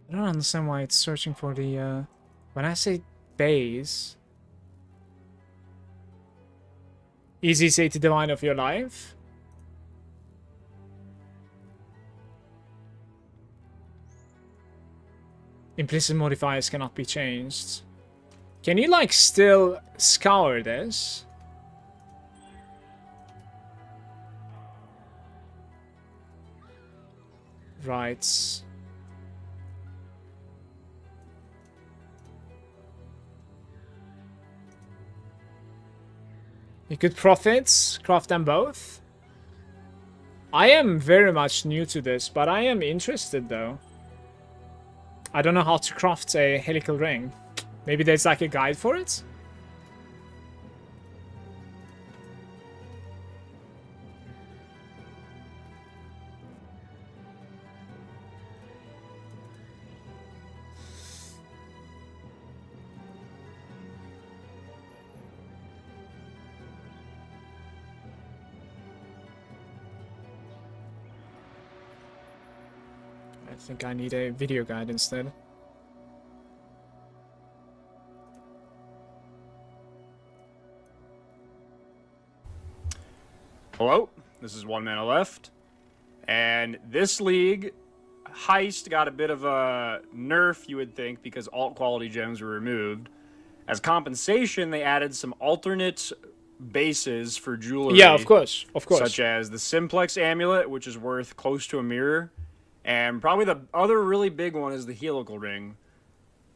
I don't understand why it's searching for the, when I say base... Easy say to divine of your life. Implicit modifiers cannot be changed. Can you like still scour this? Right. You could profit, craft them both. I am very much new to this, but I am interested though. I don't know how to craft a helical ring. Maybe there's like a guide for it? I think I need a video guide instead. Hello, this is One Mana Left, and this league, Heist got a bit of a nerf, you would think, because alt quality gems were removed. As compensation, they added some alternate bases for jewelry. Yeah, of course, of course. Such as the Simplex Amulet, which is worth close to a mirror. And probably the other really big one is the helical ring.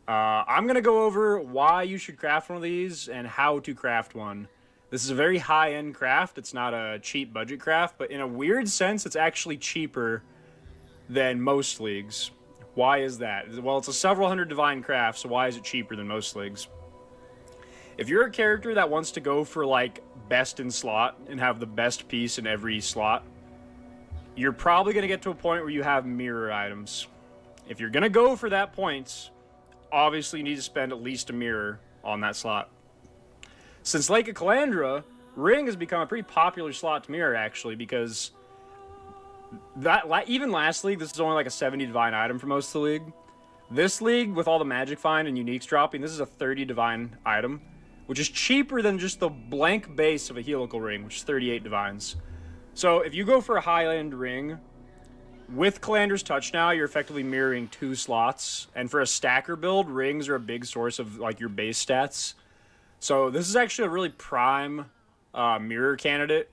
I'm going to go over why you should craft one of these and how to craft one. This is a very high-end craft. It's not a cheap budget craft, but in a weird sense, it's actually cheaper than most leagues. Why is that? Well, it's a several hundred divine craft, so why is it cheaper than most leagues? If you're a character that wants to go for, like, best in slot and have the best piece in every slot, you're probably going to get to a point where you have mirror items. If you're going to go for that point, obviously you need to spend at least a mirror on that slot. Since Lake of Calandra, Ring has become a pretty popular slot to mirror, actually, because even last league, this is only like a 70 divine item for most of the league. This league, with all the magic find and uniques dropping, this is a 30 divine item, which is cheaper than just the blank base of a helical ring, which is 38 divines. So if you go for a high-end ring with Calander's Touch now, you're effectively mirroring 2 slots. And for a stacker build, rings are a big source of like your base stats. So this is actually a really prime mirror candidate.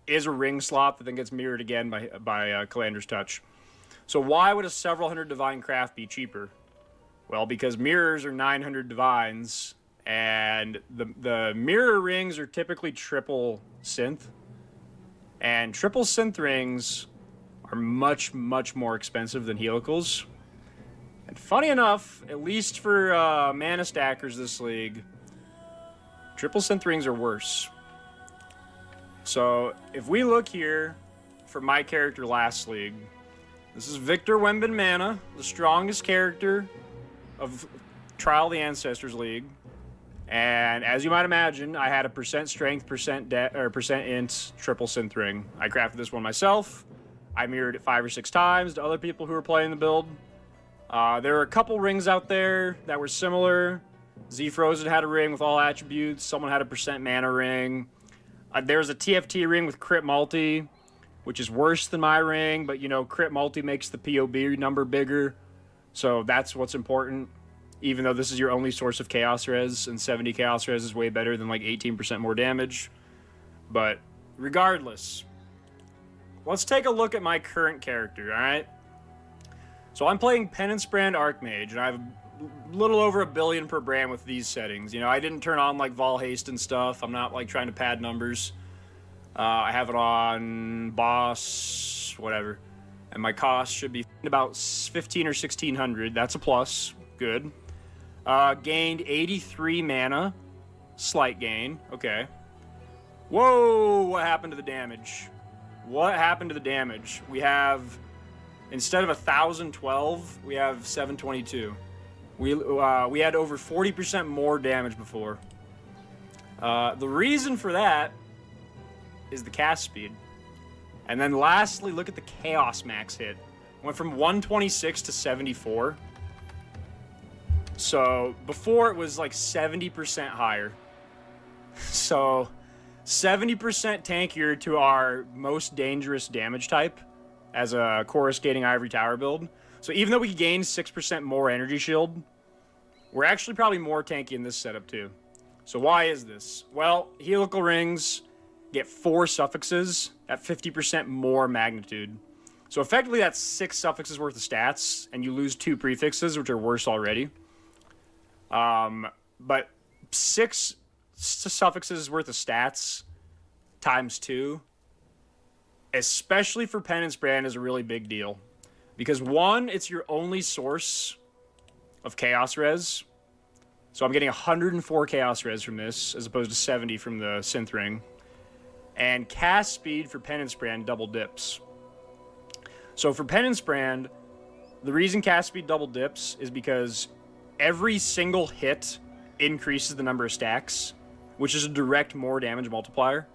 Is a ring slot that then gets mirrored again by Calander's Touch. So why would a several hundred divine craft be cheaper? Well, because mirrors are 900 divines, and the mirror rings are typically triple synth. And triple synth rings are much, much more expensive than helicals. And funny enough, at least for mana stackers this league, triple synth rings are worse. So if we look here for my character last league, this is Victor Wembin Mana, the strongest character of Trial of the Ancestors League. And as you might imagine, I had a percent strength, percent int, triple synth ring. I crafted this one myself. I mirrored it 5 or 6 times to other people who were playing the build. There were a couple rings out there that were similar. Z Frozen had a ring with all attributes. Someone had a percent mana ring. There was a TFT ring with crit multi, which is worse than my ring, but you know, crit multi makes the POB number bigger. So that's what's important. Even though this is your only source of chaos res, and 70 chaos res is way better than like 18% more damage. But regardless, let's take a look at my current character, alright? So I'm playing Penance Brand Archmage, and I have a little over 1 billion per brand with these settings. You know, I didn't turn on like Vol Haste and stuff. I'm not like trying to pad numbers. I have it on boss, whatever. And my cost should be about 15 or 1600. That's a plus. Good. Gained 83 mana. Slight gain. Okay. Whoa! What happened to the damage? What happened to the damage? We have, instead of 1012, we have 722. We had over 40% more damage before. The reason for that is the cast speed. And then lastly, look at the Chaos Max hit. Went from 126 to 74. So before it was like 70% higher. So 70% tankier to our most dangerous damage type as a Coruscating Ivory Tower build. So even though we gained 6% more energy shield, we're actually probably more tanky in this setup too. So why is this? Well, helical rings get 4 suffixes at 50% more magnitude. So effectively that's 6 suffixes worth of stats, and you lose 2 prefixes, which are worse already. But 6 suffixes worth of stats times 2, especially for Penance Brand, is a really big deal. Because 1, it's your only source of chaos res. So I'm getting 104 chaos res from this, as opposed to 70 from the synth ring. And cast speed for Penance Brand double dips. So for Penance Brand, the reason cast speed double dips is because every single hit increases the number of stacks, which is a direct more damage multiplier.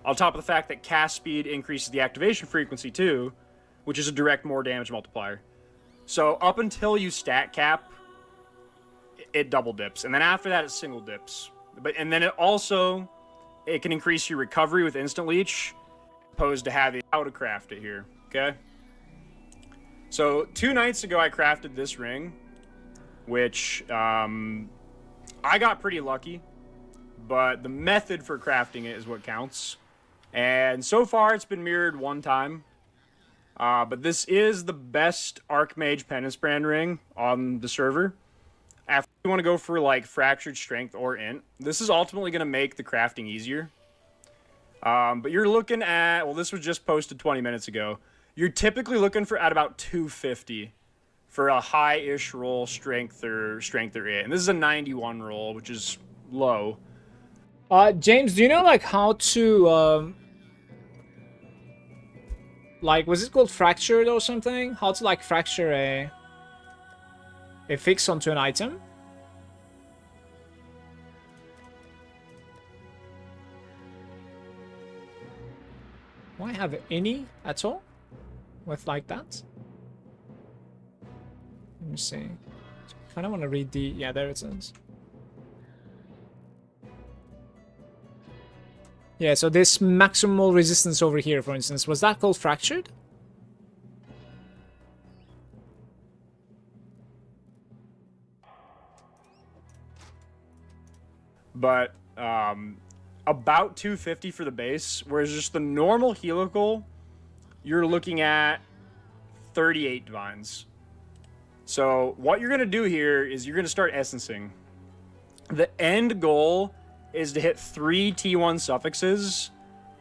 On top of the fact that cast speed increases the activation frequency too, which is a direct more damage multiplier. So up until you stat cap, it double dips. And then after that, it single dips. And then it can increase your recovery with instant leech, opposed to having how to craft it here, okay? So 2 nights ago, I crafted this ring, which I got pretty lucky, but the method for crafting it is what counts. And so far, it's been mirrored 1 time. But this is the best Archmage Penance Brand ring on the server. After you want to go for like Fractured Strength or Int, this is ultimately going to make the crafting easier. But you're looking at, well, this was just posted 20 minutes ago. You're typically looking for at about 250 for a high-ish roll, strength or Int. And this is a 91 roll, which is low. James, do you know like how to like, was it called fractured or something? How to like fracture a fix onto an item? Do I have any at all with like that? Let me see. I kind of want to read the, yeah, there it is. Yeah, so this maximal resistance over here, for instance, was that called fractured? But about 250 for the base, whereas just the normal helical, you're looking at 38 divines. So what you're going to do here is you're going to start essencing. The end goal is to hit 3 T1 suffixes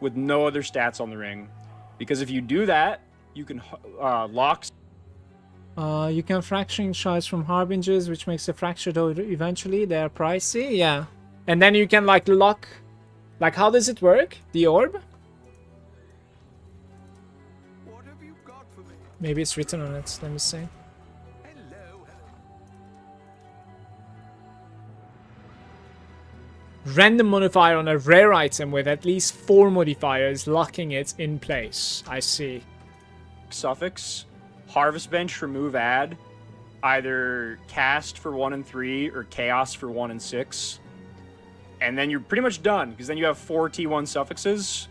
with no other stats on the ring. Because if you do that, you can lock... You can fracturing shards from harbingers, which makes the fractured eventually. They are pricey, yeah. And then you can like lock... Like, how does it work? The orb? What have you got for me? Maybe it's written on it. Let me see. Hello. Random modifier on a rare item with at least 4 modifiers, locking it in place. I see. Suffix, Harvest Bench, remove add, either cast for 1 and 3 or chaos for 1 and 6. And then you're pretty much done, because then you have 4 T1 suffixes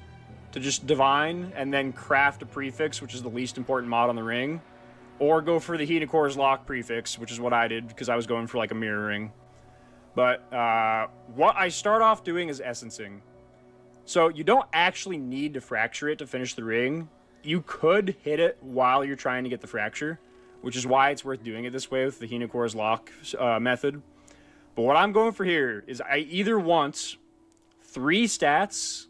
to just divine, and then craft a prefix, which is the least important mod on the ring. Or go for the Henocor's Lock prefix, which is what I did, because I was going for like a mirror ring. But what I start off doing is essencing. So you don't actually need to fracture it to finish the ring. You could hit it while you're trying to get the fracture, which is why it's worth doing it this way with the Henocor's Lock method. But what I'm going for here is I either want 3 stats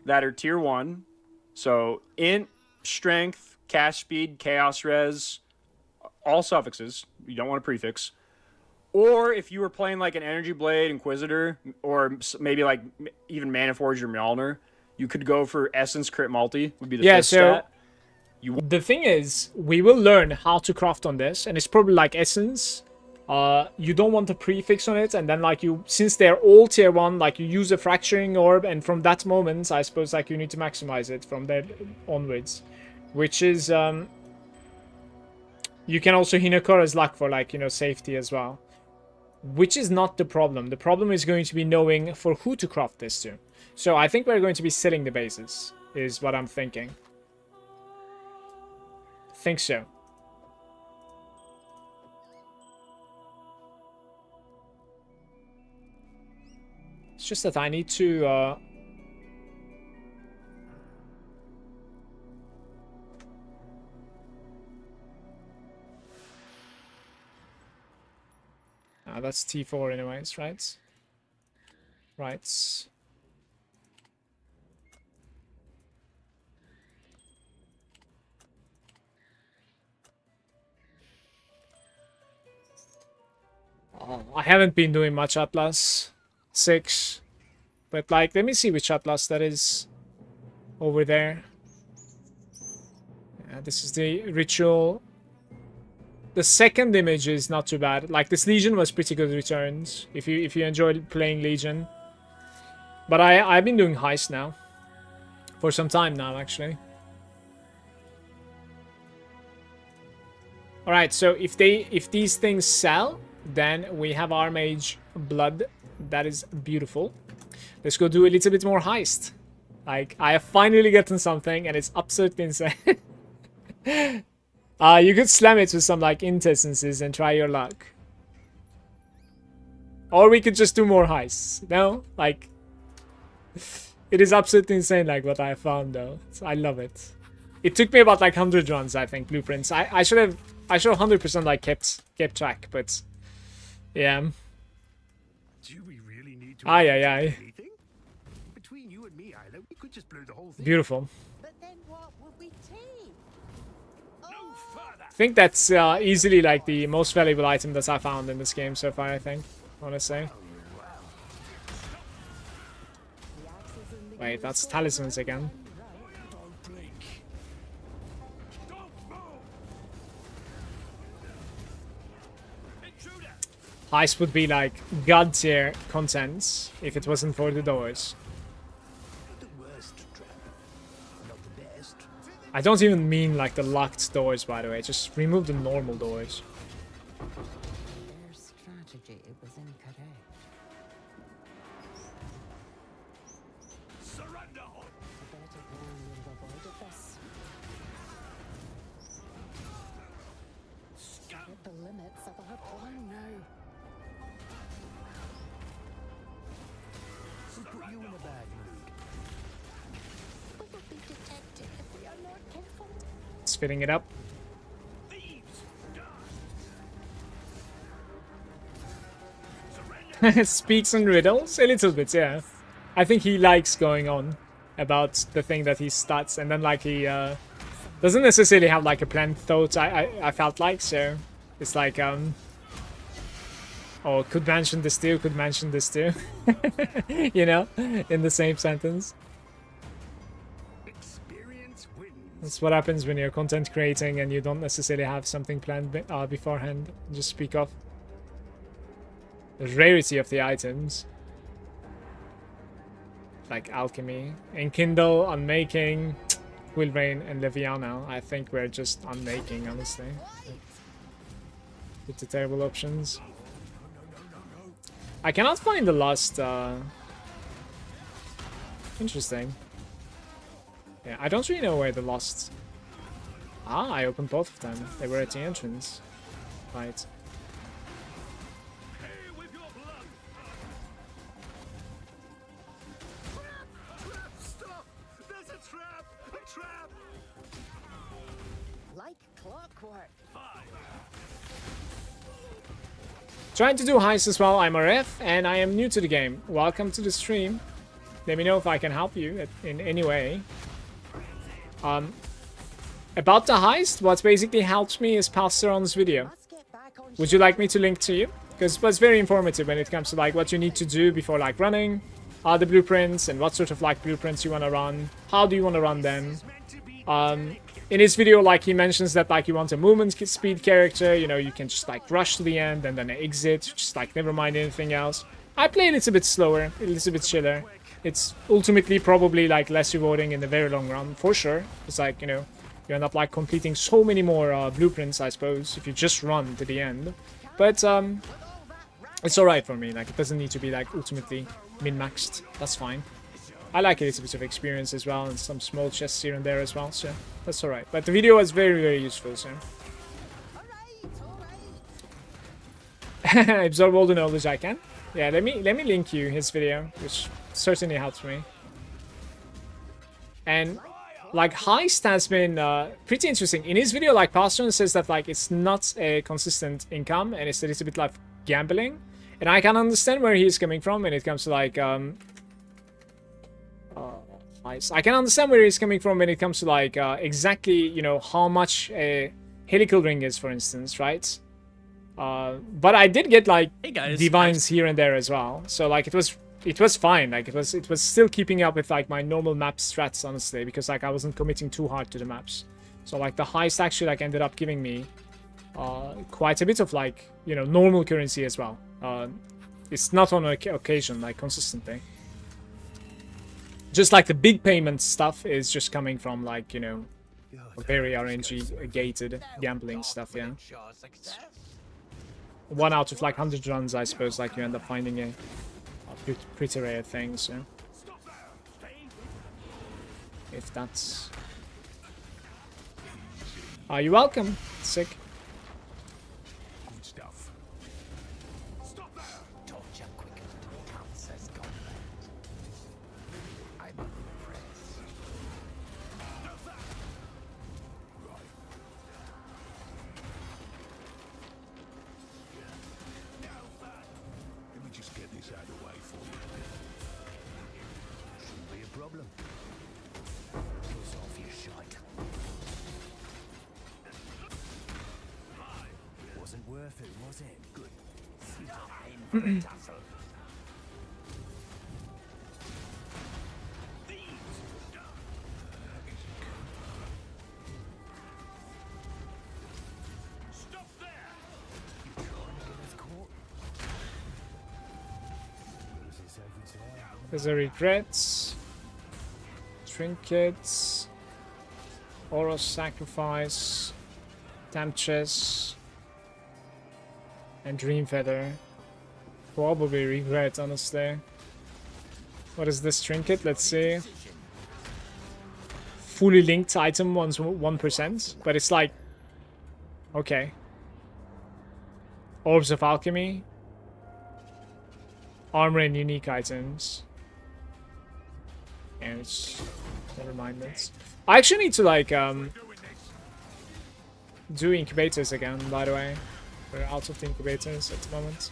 that are tier 1. So int, strength, cast speed, chaos res, all suffixes. You don't want a prefix. Or if you were playing like an Energy Blade, Inquisitor, or maybe like even Maniforge or Mjolnir, you could go for Essence Crit Multi, would be the 5th stat. The thing is, we will learn how to craft on this, and it's probably like Essence. You don't want a prefix on it, and then like you, since they're all tier 1, like you use a fracturing orb, and from that moment, I suppose like you need to maximize it from there onwards. Which is, you can also Hinokora's Luck for like, you know, safety as well. Which is not the problem. The problem is going to be knowing for who to craft this to. So I think we're going to be selling the bases, is what I'm thinking. Think so. It's just that I need to... that's T4 anyways, right? Right. Oh, I haven't been doing much Atlas 6. But like, let me see which Atlas that is over there. Yeah, this is the ritual. The second image is not too bad. Like, this Legion was pretty good returns if you enjoyed playing Legion. But I've been doing Heist now for some time now, actually. All right, so if these things sell, then we have our Mage Blood. That is beautiful. Let's go do a little bit more Heist. Like, I have finally gotten something, and it's absolutely insane. You could slam it with some like int essences and try your luck. Or we could just do more heists. No? Like, it is absolutely insane like what I found though. So I love it. It took me about like 100 runs, I think, blueprints. I should have 100% like kept track, but yeah. Do we really need to Aye. anything? Between you and me, Isla, we could just blow the whole thing. Beautiful. But then what would we take? No further. I think that's easily like the most valuable item that I found in this game so far, I think, honestly. Wait, that's talismans again. Heist would be like god tier contents if it wasn't for the doors. The worst trap. Not the best. I don't even mean like the locked doors, by the way. Just remove the normal doors. Their strategy was incorrect. Surrender. limits of our plan now. Who put you in a bad mood? We will be detected if we are not careful. Spitting it up. Speaks in riddles? A little bit, yeah. I think he likes going on about the thing that he starts, and then like he doesn't necessarily have like a planned thought. I felt like, so it's like oh, could mention this too, could mention this too. You know, in the same sentence. Experience wins. That's what happens when you're content creating and you don't necessarily have something planned beforehand. Just speak of the rarity of the items. Like alchemy, enkindle, unmaking, Quillrain, and Leviana. I think we're just unmaking, honestly. With the terrible options. I cannot find the last. Interesting. Yeah, I don't really know where the lost. Ah, I opened both of them. They were at the entrance. Right. Like clockwork. Trying to do heists as well. I'm RF and I am new to the game. Welcome to the stream. Let me know if I can help you in any way. About the heist, what basically helps me is Pastor On's video. Must get back on. Would you like me to link to you? Because it was very informative when it comes to like what you need to do before like running, the blueprints, and what sort of like blueprints you want to run. How do you want to run them? In his video, like he mentions that like you want a movement speed character, you know, you can just like rush to the end and then exit, just like never mind anything else. I play a little bit slower, a little bit chiller. It's ultimately probably like less rewarding in the very long run, for sure. It's like, you know, you end up like completing so many more blueprints, I suppose, if you just run to the end. But it's alright for me, like it doesn't need to be like ultimately min-maxed, that's fine. I like a little bit of experience as well, and some small chests here and there as well, so that's alright. But the video was very, very useful, so. Absorb all the knowledge I can. Yeah, let me link you his video, which certainly helps me. And like Heist has been pretty interesting. In his video, like Pastor says that like it's not a consistent income and it's a little bit like gambling. And I can understand where he's coming from when it comes to like I can understand where he's coming from when it comes to like exactly, you know, how much a helical ring is, for instance, right? But I did get like Hey guys, divines here and there as well, so like it was fine. Like it was still keeping up with like my normal map strats, honestly, because like I wasn't committing too hard to the maps. So like the heist actually like ended up giving me quite a bit of like, you know, normal currency as well. It's not on occasion, like consistently. Just like the big payment stuff is just coming from like, you know, very RNG gated gambling stuff, yeah. 1 out of like 100 runs, I suppose, like you end up finding a pretty rare thing, so. If that's... you're welcome. Sick. Good stuff. Stop there. Torture quickened. Cancer's gone bad. I'm impressed. Let me just get this out of the way for you. Shouldn't be a problem. Piss off your shite. Wasn't worth it, was it? Good. Stop there. You trying to get us caught? Lose this every time. There's a regrets, trinkets, oral sacrifice, temptress, and dream feather. Probably regret, honestly. What is this trinket? Let's see. Fully linked item 1%, but it's like, okay. Orbs of Alchemy. Armor and unique items. And it's... Never mind this. I actually need to, like, do incubators again, by the way. We're out of the incubators at the moment.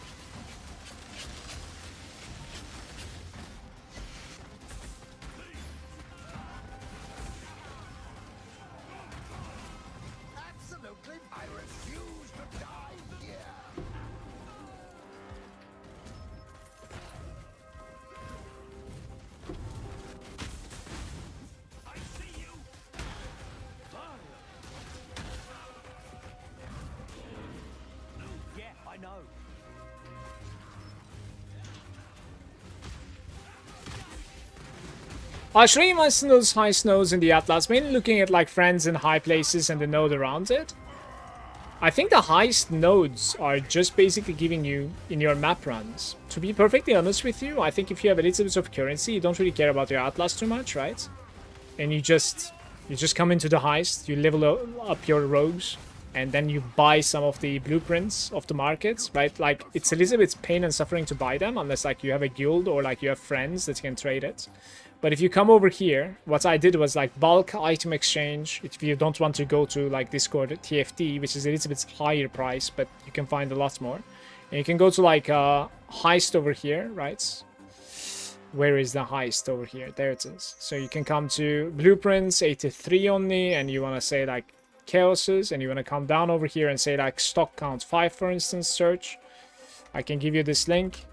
Absolutely, I refuse to die here. Yeah, I know. I'll show you most of those heist nodes in the Atlas, mainly looking at like friends in high places and the node around it. I think the heist nodes are just basically giving you in your map runs. To be perfectly honest with you, I think if you have a little bit of currency, you don't really care about your Atlas too much, right? And you just come into the heist, you level up your rogues, and then you buy some of the blueprints of the markets, right? Like, it's a little bit pain and suffering to buy them, unless like you have a guild or like you have friends that can trade it. But if you come over here, what I did was like bulk item exchange. If you don't want to go to like Discord TFT, which is a little bit higher price, but you can find a lot more. And you can go to like heist over here, right? Where is the heist over here? There it is. So you can come to blueprints 83 only, and you want to say like chaoses, and you want to come down over here and say like stock count 5, for instance, search. I can give you this link.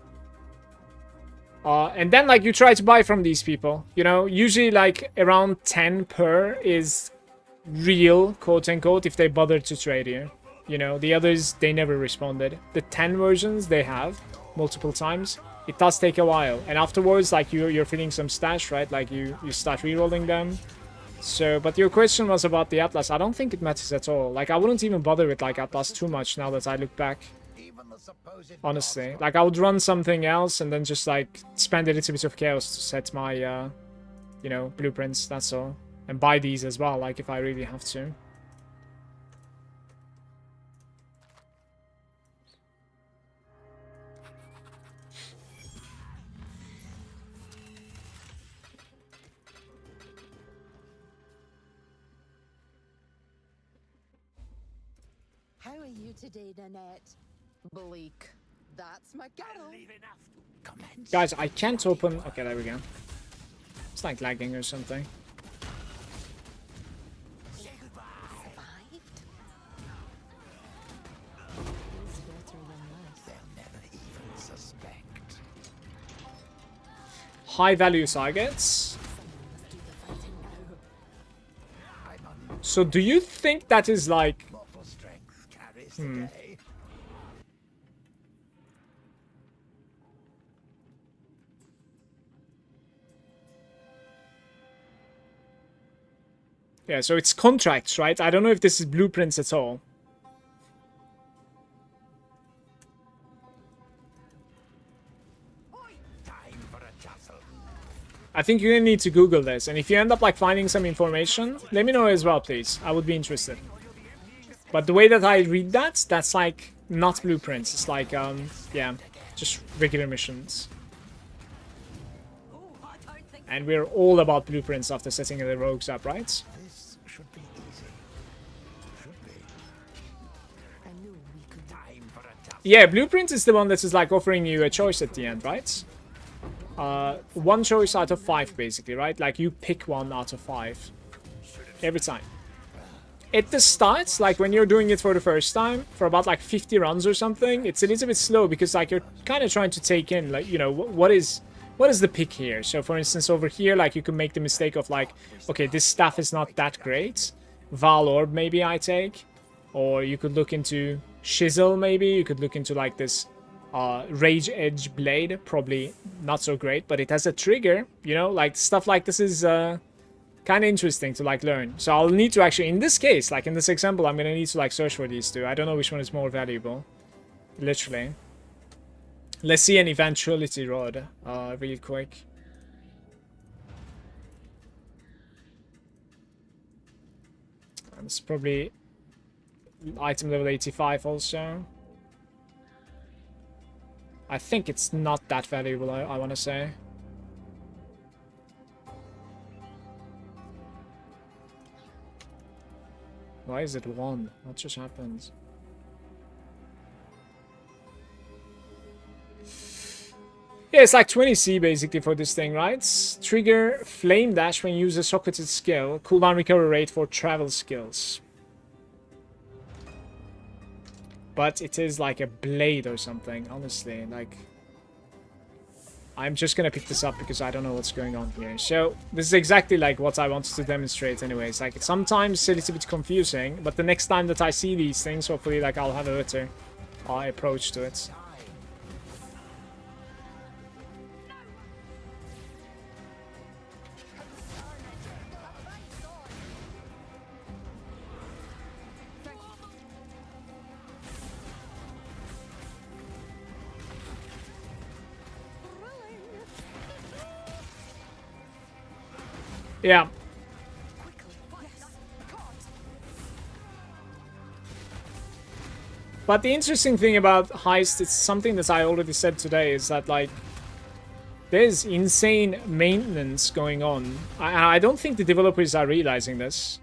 And then like you try to buy from these people, you know, usually like around 10 per is real, quote unquote, if they bother to trade you. You know, the others, they never responded. The 10 versions they have multiple times, it does take a while. And afterwards, like you're feeling some stash, right? Like you start re-rolling them. So, but your question was about the Atlas. I don't think it matters at all. Like I wouldn't even bother with like Atlas too much now that I look back. Honestly, like I would run something else and then just like spend a little bit of chaos to set my, you know, blueprints. That's all, and buy these as well. Like if I really have to. How are you today, Nanette? Bleak. That's my girl. Guys, I can't open. Okay, there we go. It's like lagging or something. Survived? Feels better than this. They'll never even suspect. High value targets. Someone must do the fighting now. I'm on So do you think that is like... mortal strength carries the day. Yeah, so it's contracts, right? I don't know if this is blueprints at all. Time for a tussle. I think you're gonna need to Google this, and if you end up like finding some information, let me know as well, please. I would be interested. But the way that I read that, that's like not blueprints. It's like, yeah, just regular missions. And we're all about blueprints after setting the rogues up, right? This should be easy. Should be. I knew we could. Time for a tussle. Yeah, blueprint is the one that is like offering you a choice at the end, right? One choice out of 5, basically, right? Like you pick one out of 5 every time. At the start, like when you're doing it for the first time, for about like 50 runs or something, it's a little bit slow because like you're kind of trying to take in, like, you know, what is the pick here? So for instance, over here, like you can make the mistake of like, okay, this staff is not that great. Val Orb maybe I take. Or you could look into Shizzle maybe. You could look into like this Rage Edge Blade. Probably not so great, but it has a trigger. You know, like stuff like this is kind of interesting to like learn. So I'll need to actually, in this case, like in this example, I'm going to need to like search for these two. I don't know which one is more valuable. Literally. Let's see an eventuality rod real quick. And it's probably item level 85 also. I think it's not that valuable, I want to say. Why is it 1? What just happened? Yeah, it's like 20C basically for this thing, right? Trigger Flame Dash when you use a socketed skill. Cooldown recovery rate for travel skills. But it is like a blade or something, honestly. Like, I'm just gonna pick this up because I don't know what's going on here. So, this is exactly like what I wanted to demonstrate anyways. Like, sometimes it's a bit confusing, but the next time that I see these things, hopefully, like, I'll have a better approach to it. Yeah. But the interesting thing about Heist, it's something that I already said today, is that, like, there's insane maintenance going on. I don't think the developers are realizing this,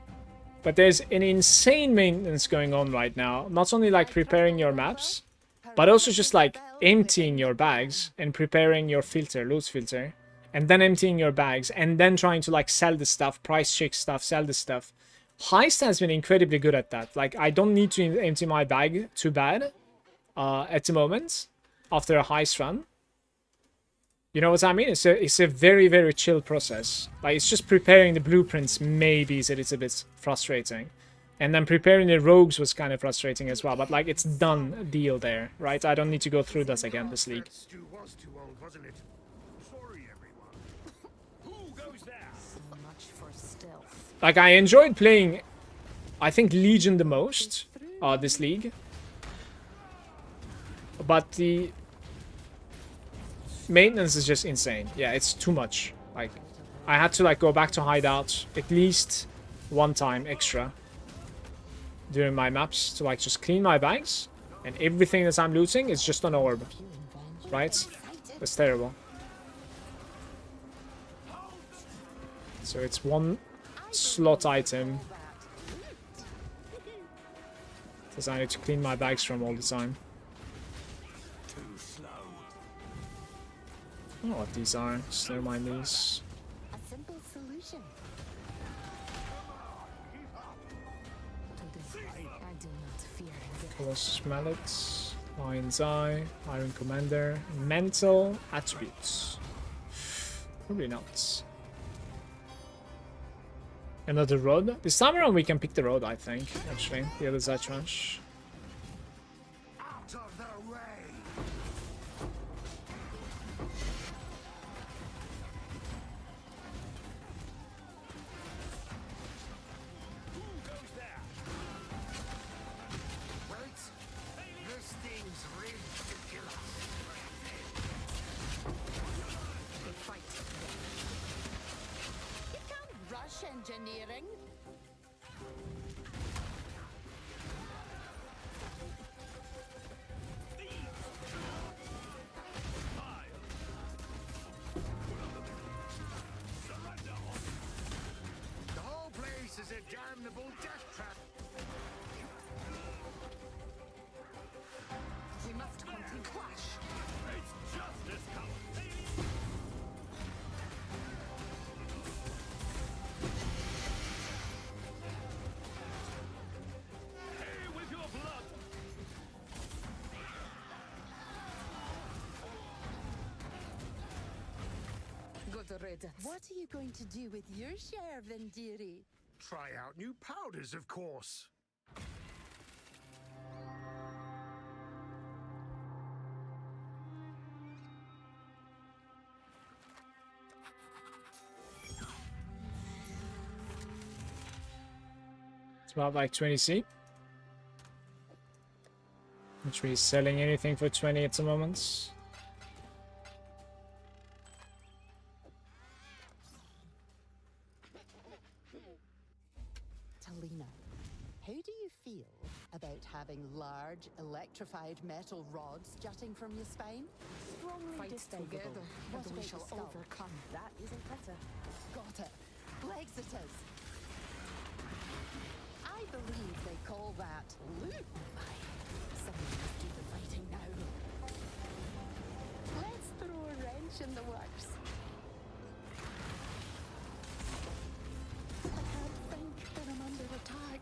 but there's an insane maintenance going on right now. Not only, like, preparing your maps, but also just, like, emptying your bags and preparing your filter, loot filter. And then emptying your bags, and then trying to, like, sell the stuff, price check stuff, sell the stuff. Heist has been incredibly good at that. Like, I don't need to empty my bag too bad at the moment after a Heist run. You know what I mean? It's a very, very chill process. Like, it's just preparing the blueprints maybe is a little bit frustrating. And then preparing the rogues was kind of frustrating as well. But, like, it's done deal there, right? I don't need to go through this again, this league. Like, I enjoyed playing, I think, Legion the most, this league. But the maintenance is just insane. Yeah, it's too much. Like, I had to, like, go back to hideout at least one time extra during my maps to, like, just clean my bags. And everything that I'm looting is just an orb. Right? That's terrible. So it's one slot item because I need to clean my bags from all the time. I don't know what these are. Just never mind these. A simple solution. Colossus Mallet, Lion's Eye, Iron Commander, Mental Attributes. Probably not. Another road. This time around we can pick the road, I think, actually. The others are trash. Out of the way. Who goes there? Wait. This thing's ridiculous. You can't rush engineering. The whole place is a damnable death trap. We must continue. Clash. It's justice come. Hey, with your blood. Good riddance. What are you going to do with your share, Vendiri? Try out new powders, of course. It's about like 20C. Which we're selling anything for 20 at the moment. Talina, how do you feel about having large, electrified metal rods jutting from your spine? Strongly Fight disfavorable. together, What and we about shall the skull? overcome. That isn't better. Got it. Legs it is. I believe they call that loop. Someone must do the fighting now. Let's throw a wrench in the works. I can't think when I'm under attack.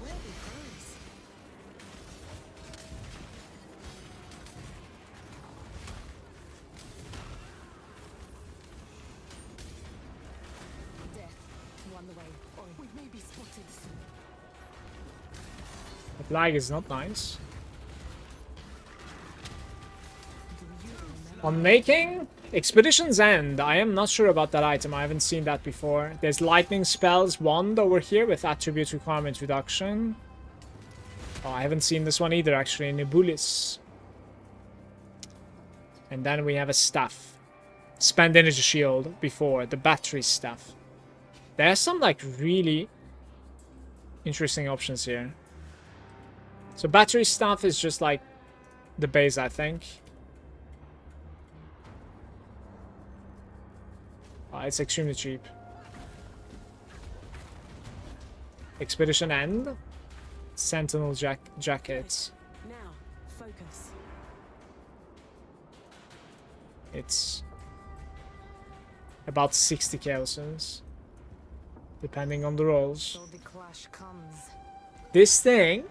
Where be hers? Death, one the way, or we may be spotted soon. The flag is not nice. On making Expedition's End, I am not sure about that item. I haven't seen that before. There's lightning spells wand over here with attribute requirement reduction. Oh, I haven't seen this one either actually. Nebulis. And then we have a staff. Spend energy shield before the battery staff. There's some like really interesting options here. So battery staff is just like the base, I think. It's extremely cheap. Expedition End. Sentinel jackets. Now, focus. It's about 60 kelsos, depending on the rolls. So the clash comes. This thing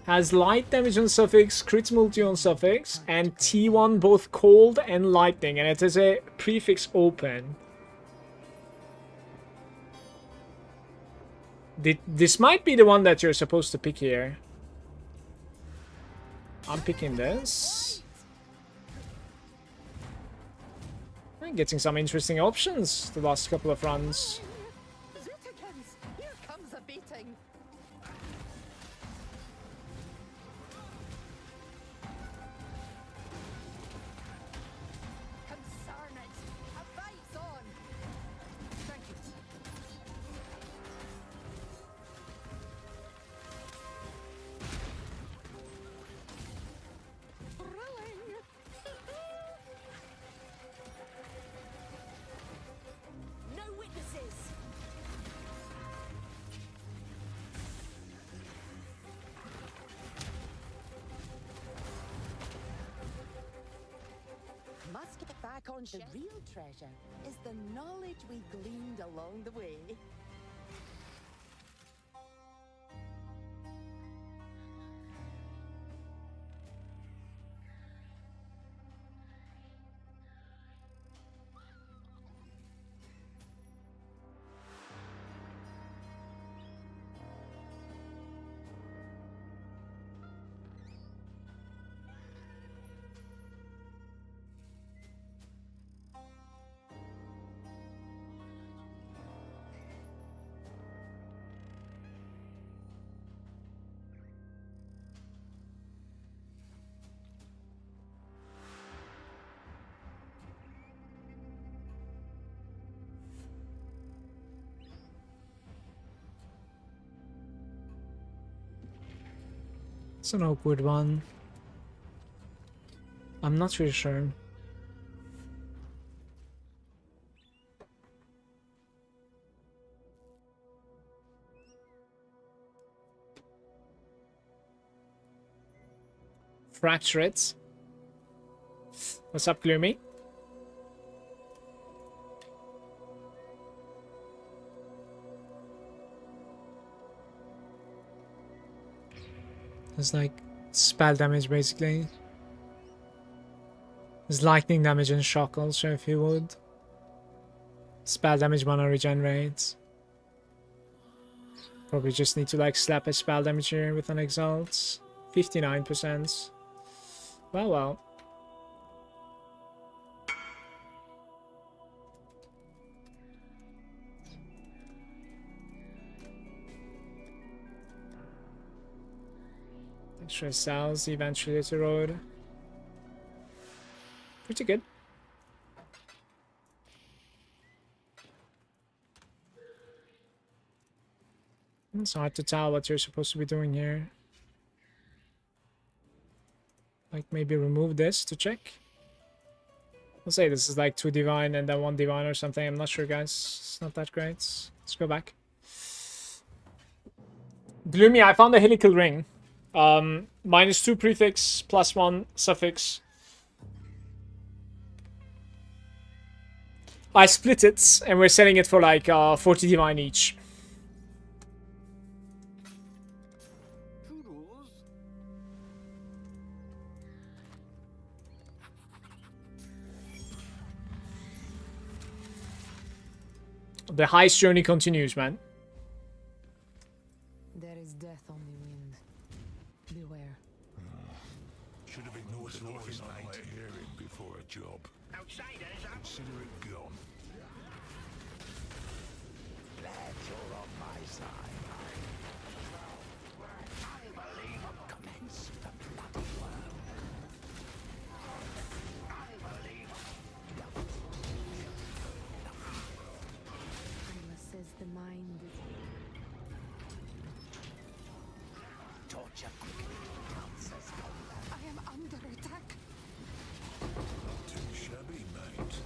has light damage on suffix, crit multi on suffix, and T1 both cold and lightning, and it has a prefix open. This might be the one that you're supposed to pick here. I'm picking this. I'm getting some interesting options the last couple of runs. Zootikins, here comes a beating. Concern it. A fight's on. Thank you. Thrilling. No witnesses. Must get back on. The real treasure is the knowledge we gleaned along the way. It's an awkward one. I'm not really sure. Fracture it. What's up, Gloomy? It's like spell damage basically. There's lightning damage and shock also if you would. Spell damage mana regenerates. Probably just need to like slap a spell damage here with an Exalt. 59%. Well, well. Extra cells eventually to road. Pretty good. It's hard to tell what you're supposed to be doing here. Like maybe remove this to check. I'll say this is like 2 divine and then 1 divine or something. I'm not sure, guys. It's not that great. Let's go back. Gloomy, I found a helical ring. -2 prefix, +1 suffix. I split it, and we're selling it for like 40 divine each. The heist journey continues, man. There is death on the wind. Beware. Should have ignored the noise on my hearing before a job. Outsiders, consider it gone. Glad you're on my side. Commence the bloody work. Timeless says the mind is... Torture quickly. Answers combat. I am under attack. Not too shabby, mate.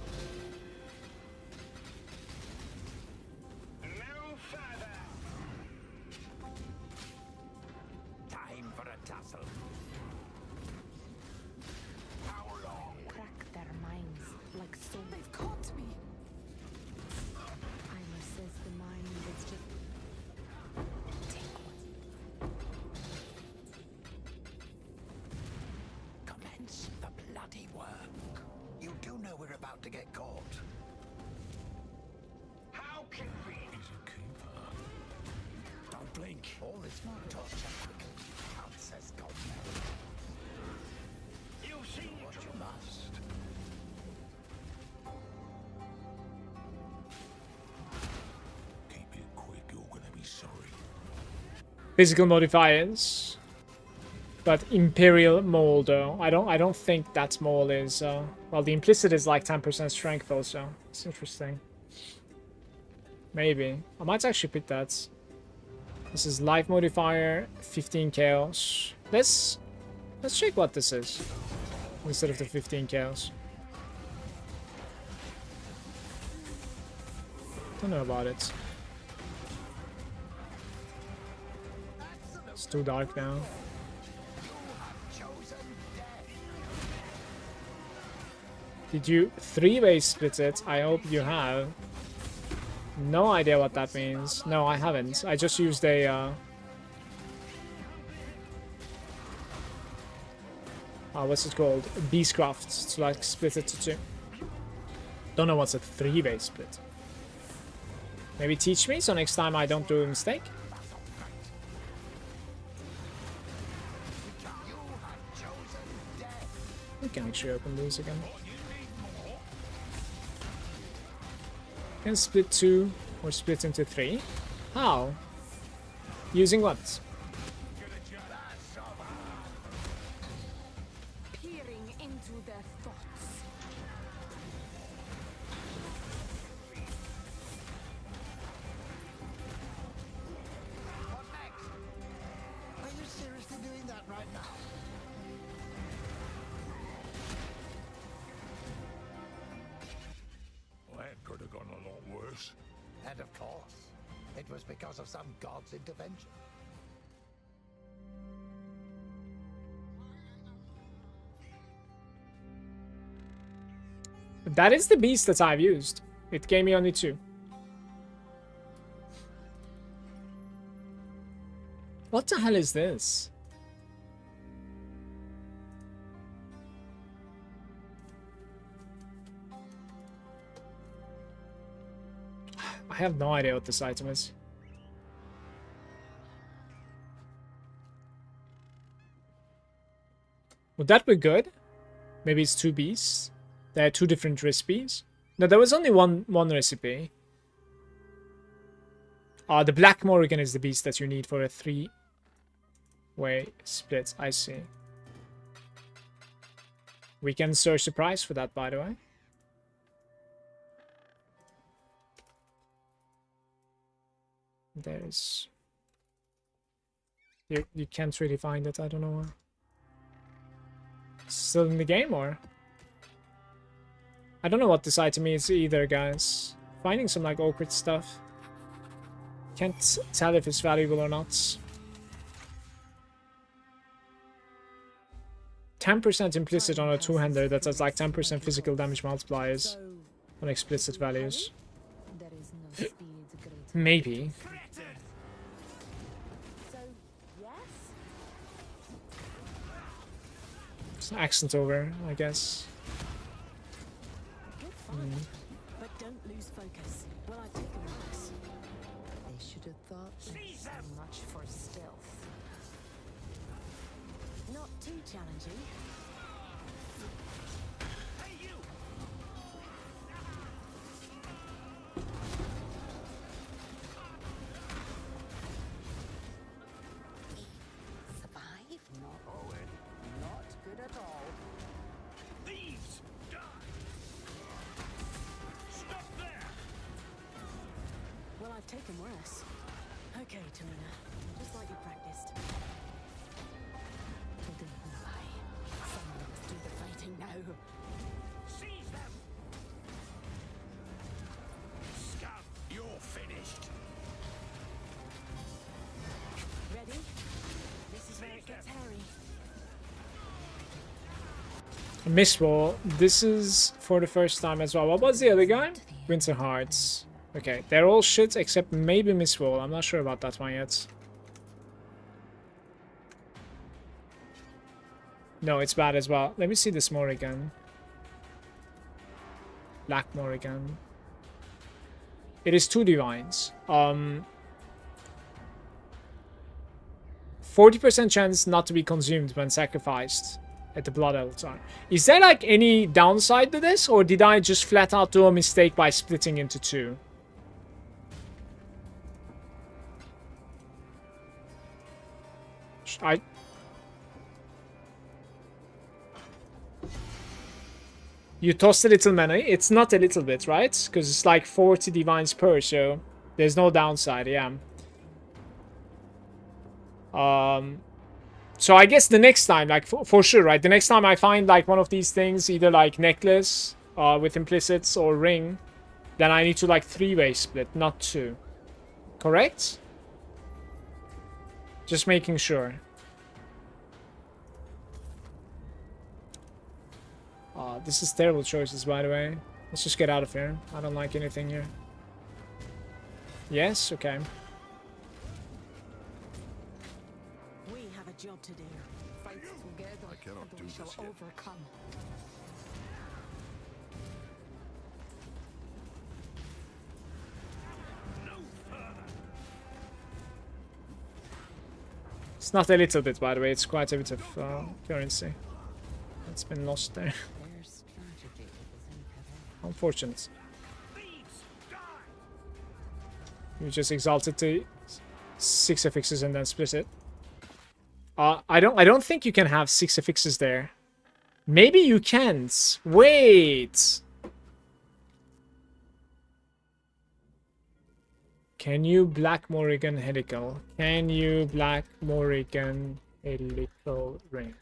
No further. Time for a tussle. How long? Crack their minds like so. They've caught me. Timeless says the mind is just... Take what... Commence the bloody work. You do know we're about to get caught. How can we? He's a keeper. Don't blink. All this torture quickly. Answers combat. You see What you must. keep it quick. You're gonna be sorry. Physical modifiers. But Imperial Mole, though. I don't think that mole is... well, the implicit is like 10% strength also. It's interesting. Maybe. I might actually pick that. This is life modifier, 15 chaos. Let's check what this is. Instead of the 15 chaos. Don't know about it. It's too dark now. Did you 3-way split it? I hope you have. No idea what that means. No, I haven't. I just used a... what's it called? Beastcraft to like split it to 2. Don't know what's a 3-way split. Maybe teach me so next time I don't do a mistake. We can actually open these again. Can split 2 or split into 3. How? Using what? Peering into their thoughts. What next? Are you seriously doing that right now? That could have gone a lot worse. And of course, it was because of some god's intervention. That is the beast that I've used. It gave me only 2. What the hell is this? I have no idea what this item is. Would that be good? Maybe it's 2 beasts. There are 2 different recipes. No, there was only one recipe. The Black Morrigan is the beast that you need for a 3-way split. I see. We can search the price for that, by the way. There's... You can't really find it, I don't know why. Still in the game, or? I don't know what this item is either, guys. Finding some, like, awkward stuff. Can't tell if it's valuable or not. 10% implicit on a two-hander that has, like, 10% physical damage multipliers on explicit values. There is no speed greater. Maybe. So, yes? It's an accent over, I guess. Good find. But don't lose focus. Well, I've taken risks. They should have thought so much for stealth. Not too challenging. Survive? Not good at all. Thieves! Die! Stop there! Well, I've taken worse. Okay, Talina. Just like you practiced. To the lie. Someone must do the fighting now. Seize them! Scum, you're finished. Ready? This is where it gets hairy. Mistwall. This is for the first time as well. What was the other guy? Winter Hearts. Okay, they're all shit except maybe Mistwall. I'm not sure about that one yet. No, it's bad as well. Let me see this Morrigan. Black Morrigan. It is 2 divines. 40% chance not to be consumed when sacrificed at the blood altar. Is there like any downside to this, or did I just flat out do a mistake by splitting into 2? You tossed a little many. It's not a little bit, right? Because it's like 40 divines per, so there's no downside, yeah. So I guess the next time, like for sure, right? The next time I find like one of these things, either like necklace with implicits or ring, then I need to like 3-way split, not 2. Correct? Just making sure. This is terrible choices, by the way. Let's just get out of here. I don't like anything here. Yes? Okay. We have a job to do. Fight together, and we shall overcome. It's not a little bit, by the way. It's quite a bit of currency that's been lost there. Their strategy was incorrect. Unfortunate. Thieves! Die! You just exalted to 6 affixes and then split it. I don't think you can have 6 affixes there. Maybe you can't. Wait. Can you Black Morrigan Helical? Can you Black Morrigan Helical Ring?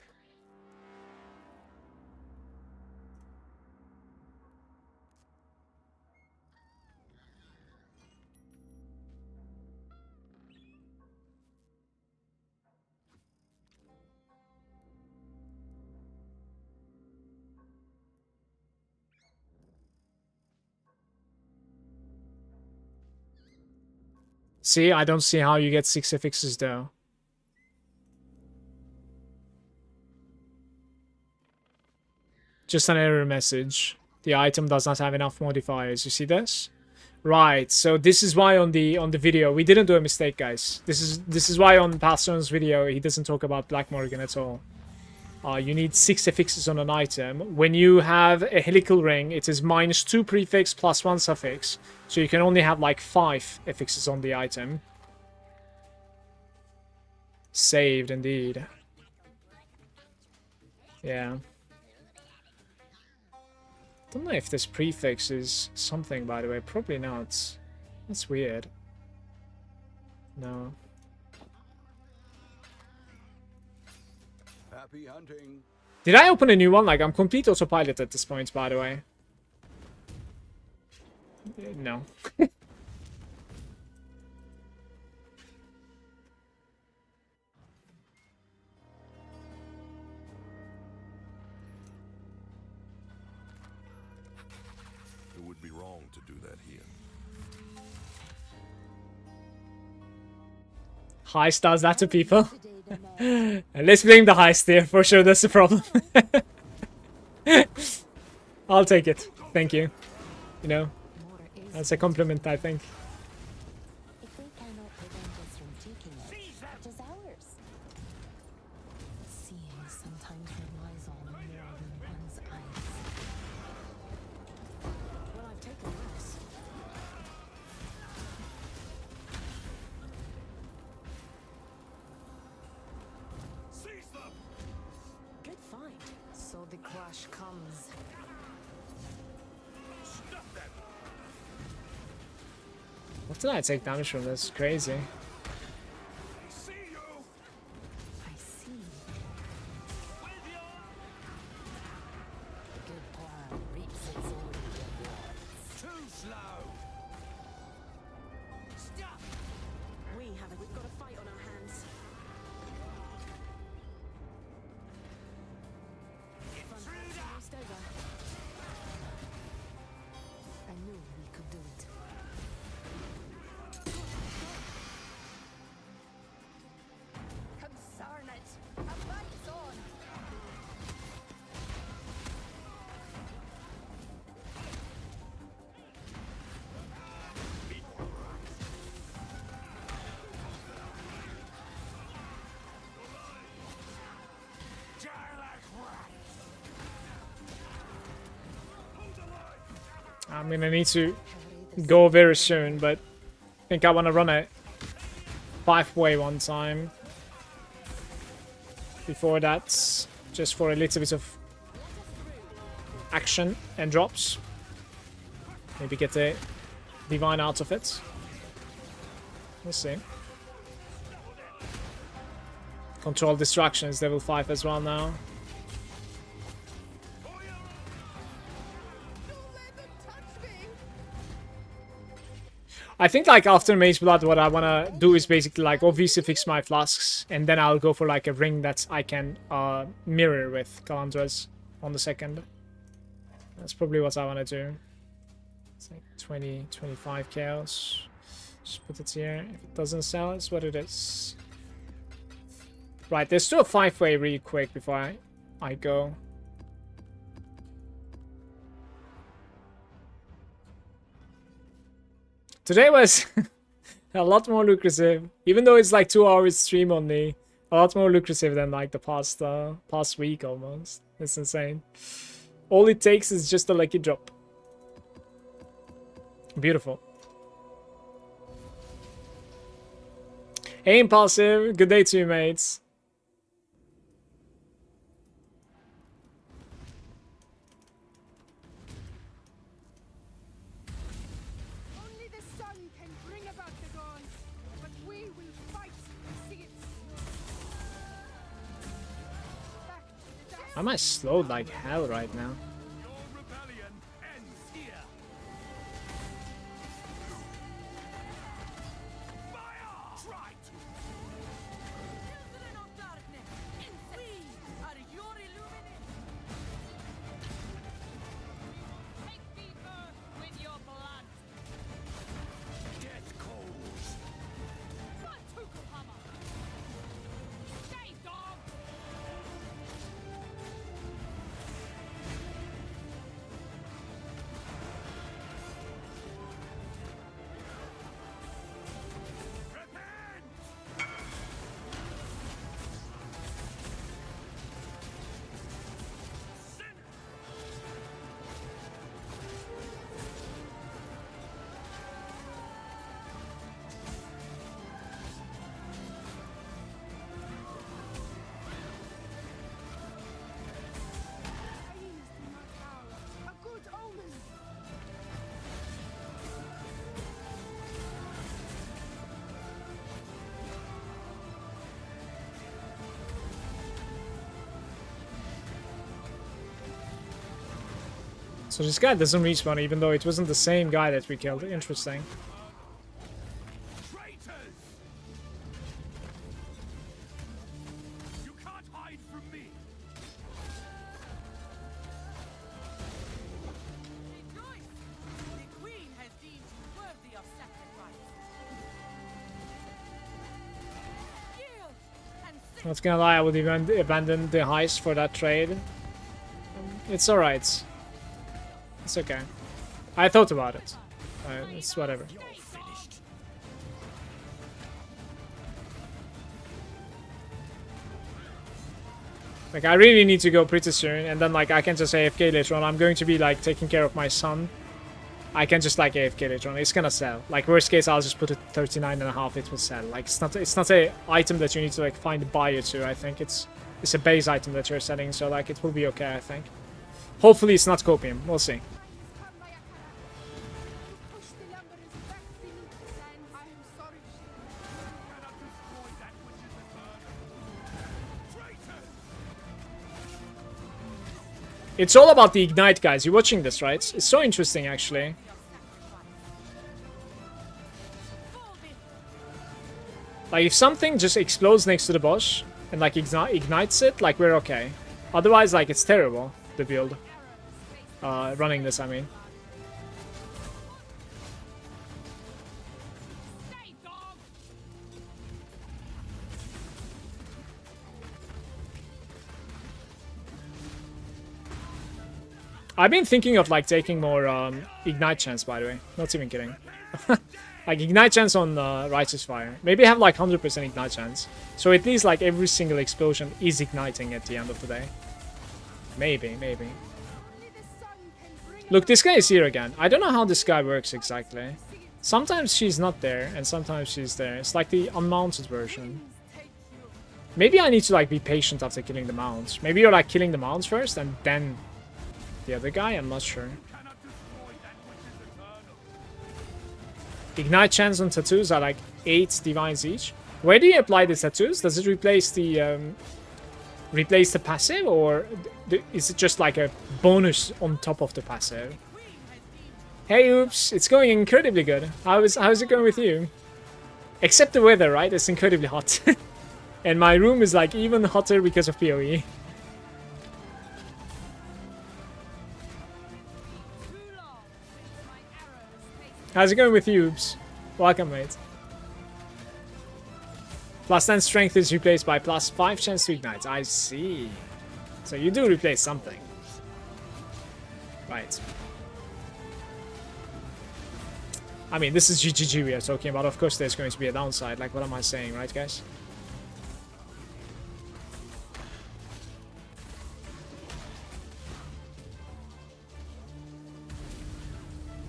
See, I don't see how you get 6 affixes though. Just an error message. The item does not have enough modifiers. You see this? Right. So this is why on the video we didn't do a mistake, guys. This is why on Pastor's video he doesn't talk about Black Morrigan at all. You need 6 affixes on an item. When you have a helical ring, it is -2 prefix plus 1 suffix. So you can only have like 5 affixes on the item. Saved indeed. Yeah. Don't know if this prefix is something, by the way. Probably not. That's weird. No. Happy hunting. Did I open a new one? Like, I'm complete autopilot at this point, by the way. No. It would be wrong to do that here. Heist does that to people. Let's blame the heist here, for sure that's the problem. I'll take it. Thank you. You know, that's a compliment, I think. If they cannot prevent us from taking it, it is ours. Seeing sometimes relies on more than one's eyes. Well, I've taken this. Good find. So the clash comes. What did I take damage from this? Crazy. I see. Good plan reaps its own rewards. Too slow. Stop. We've got a fight on our hands. Almost over. I knew we could do it. Concern it. A fight's on. I'm gonna need to go very soon, but I think I want to run a 5-way one time. Before that, just for a little bit of action and drops. Maybe get a divine out of it. We'll see. Control distractions, level 5 as well now. I think like after Mage Blood, what I wanna do is basically like obviously fix my flasks, and then I'll go for like a ring that I can mirror with Calandra's on the second. That's probably what I wanna do. It's like 20, 25 chaos. Just put it here. If it doesn't sell, it's what it is. Right, let's do a 5-way really quick before I go. Today was a lot more lucrative, even though it's like 2 hours stream only. A lot more lucrative than like the past week almost. It's insane. All it takes is just a lucky drop. Beautiful. Hey Impulsive, good day to you, mates. Only the sun can bring about the dawn, but we will fight to see it. Back to the dust. I might slow like hell right now. Your rebellion ends here. Fire! Try to. Children of darkness, we are your illumination. Take the earth with your blood. Death calls. Batukuhama. Stay, dog. So this guy doesn't respawn even though it wasn't the same guy that we killed. Interesting. Traitors! You can't hide from me. Rejoice! The Queen has deemed you worthy of sacrifice. Yield and Not gonna lie, I would even abandon the heist for that trade. It's alright. It's okay. I thought about it. It's whatever. You're finished. Like, I really need to go pretty soon, and then, like, I can just AFK later on. I'm going to be, like, taking care of my son. I can just, like, AFK later on. It's gonna sell. Like, worst case, I'll just put it 39.5. It will sell. Like, it's not a item that you need to, like, find a buyer to. I think it's a base item that you're selling, so, like, it will be okay, I think. Hopefully, it's not copium. We'll see. Push the lumberers back beneath the sand. I am sorry, Cannot destroy that which is eternal. Traitors! It's all about the ignite, guys. You're watching this, right? It's so interesting, actually. Like, if something just explodes next to the boss and, like, ignites it, like, we're okay. Otherwise, like, it's terrible, the build. Running this, I mean. I've been thinking of, like, taking more ignite chance, by the way. Not even kidding. Like, ignite chance on Righteous Fire. Maybe have, like, 100% ignite chance. So at least, like, every single explosion is igniting at the end of the day. Maybe, maybe. only the sun can bring Look, this guy is here again. I don't know how this guy works exactly. Sometimes she's not there, and sometimes she's there. It's like the unmounted version. Maybe I need to, like, be patient after killing the mounts. Maybe you're, like, killing the mounts first, and then the other guy? I'm not sure. Cannot destroy that which is eternal. Ignite chance on tattoos are, like, 8 divines each. Where do you apply the tattoos? Does it replace the passive, or is it just like a bonus on top of the passive? Hey, oops, it's going incredibly good. How's it going with you? Except the weather, right? It's incredibly hot. And my room is, like, even hotter because of PoE. How's it going with you, oops? Welcome, mate. Plus 10 strength is replaced by plus 5 chance to ignite. I see. So you do replace something. Right. I mean, this is GGG we are talking about. Of course there's going to be a downside. Like, what am I saying, right, guys?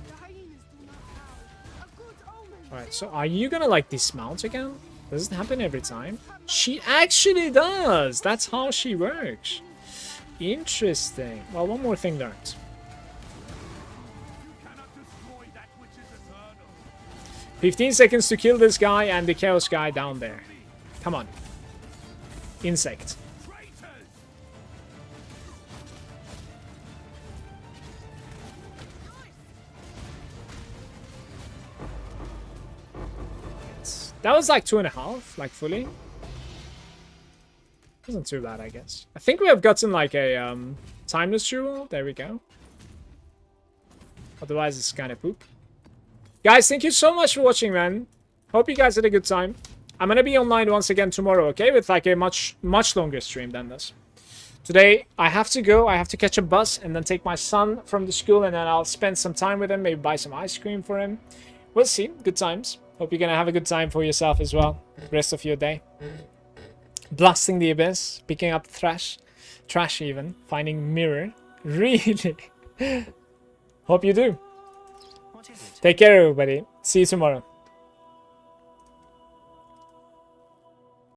the hyenas do not howl. A good omen. Alright, so are you gonna, like, dismount again? Does it happen every time? She actually does! That's how she works. Interesting. Well, one more thing learned. You cannot destroy that which is eternal. 15 seconds to kill this guy and the chaos guy down there. Come on. Insect. Traitors! That was like 2.5, like fully. Wasn't too bad, I guess. I think we have gotten like a timeless jewel. There we go. Otherwise, it's kind of poop. Guys, thank you so much for watching, man. Hope you guys had a good time. I'm gonna be online once again tomorrow, okay? With like a much longer stream than this. Today, I have to go. I have to catch a bus and then take my son from the school, and then I'll spend some time with him. Maybe buy some ice cream for him. We'll see. Good times. Hope you're gonna have a good time for yourself as well. Rest of your day. Blasting the abyss, picking up trash even, finding mirror. Really? Hope you do. What is it? Take care, everybody. See you tomorrow.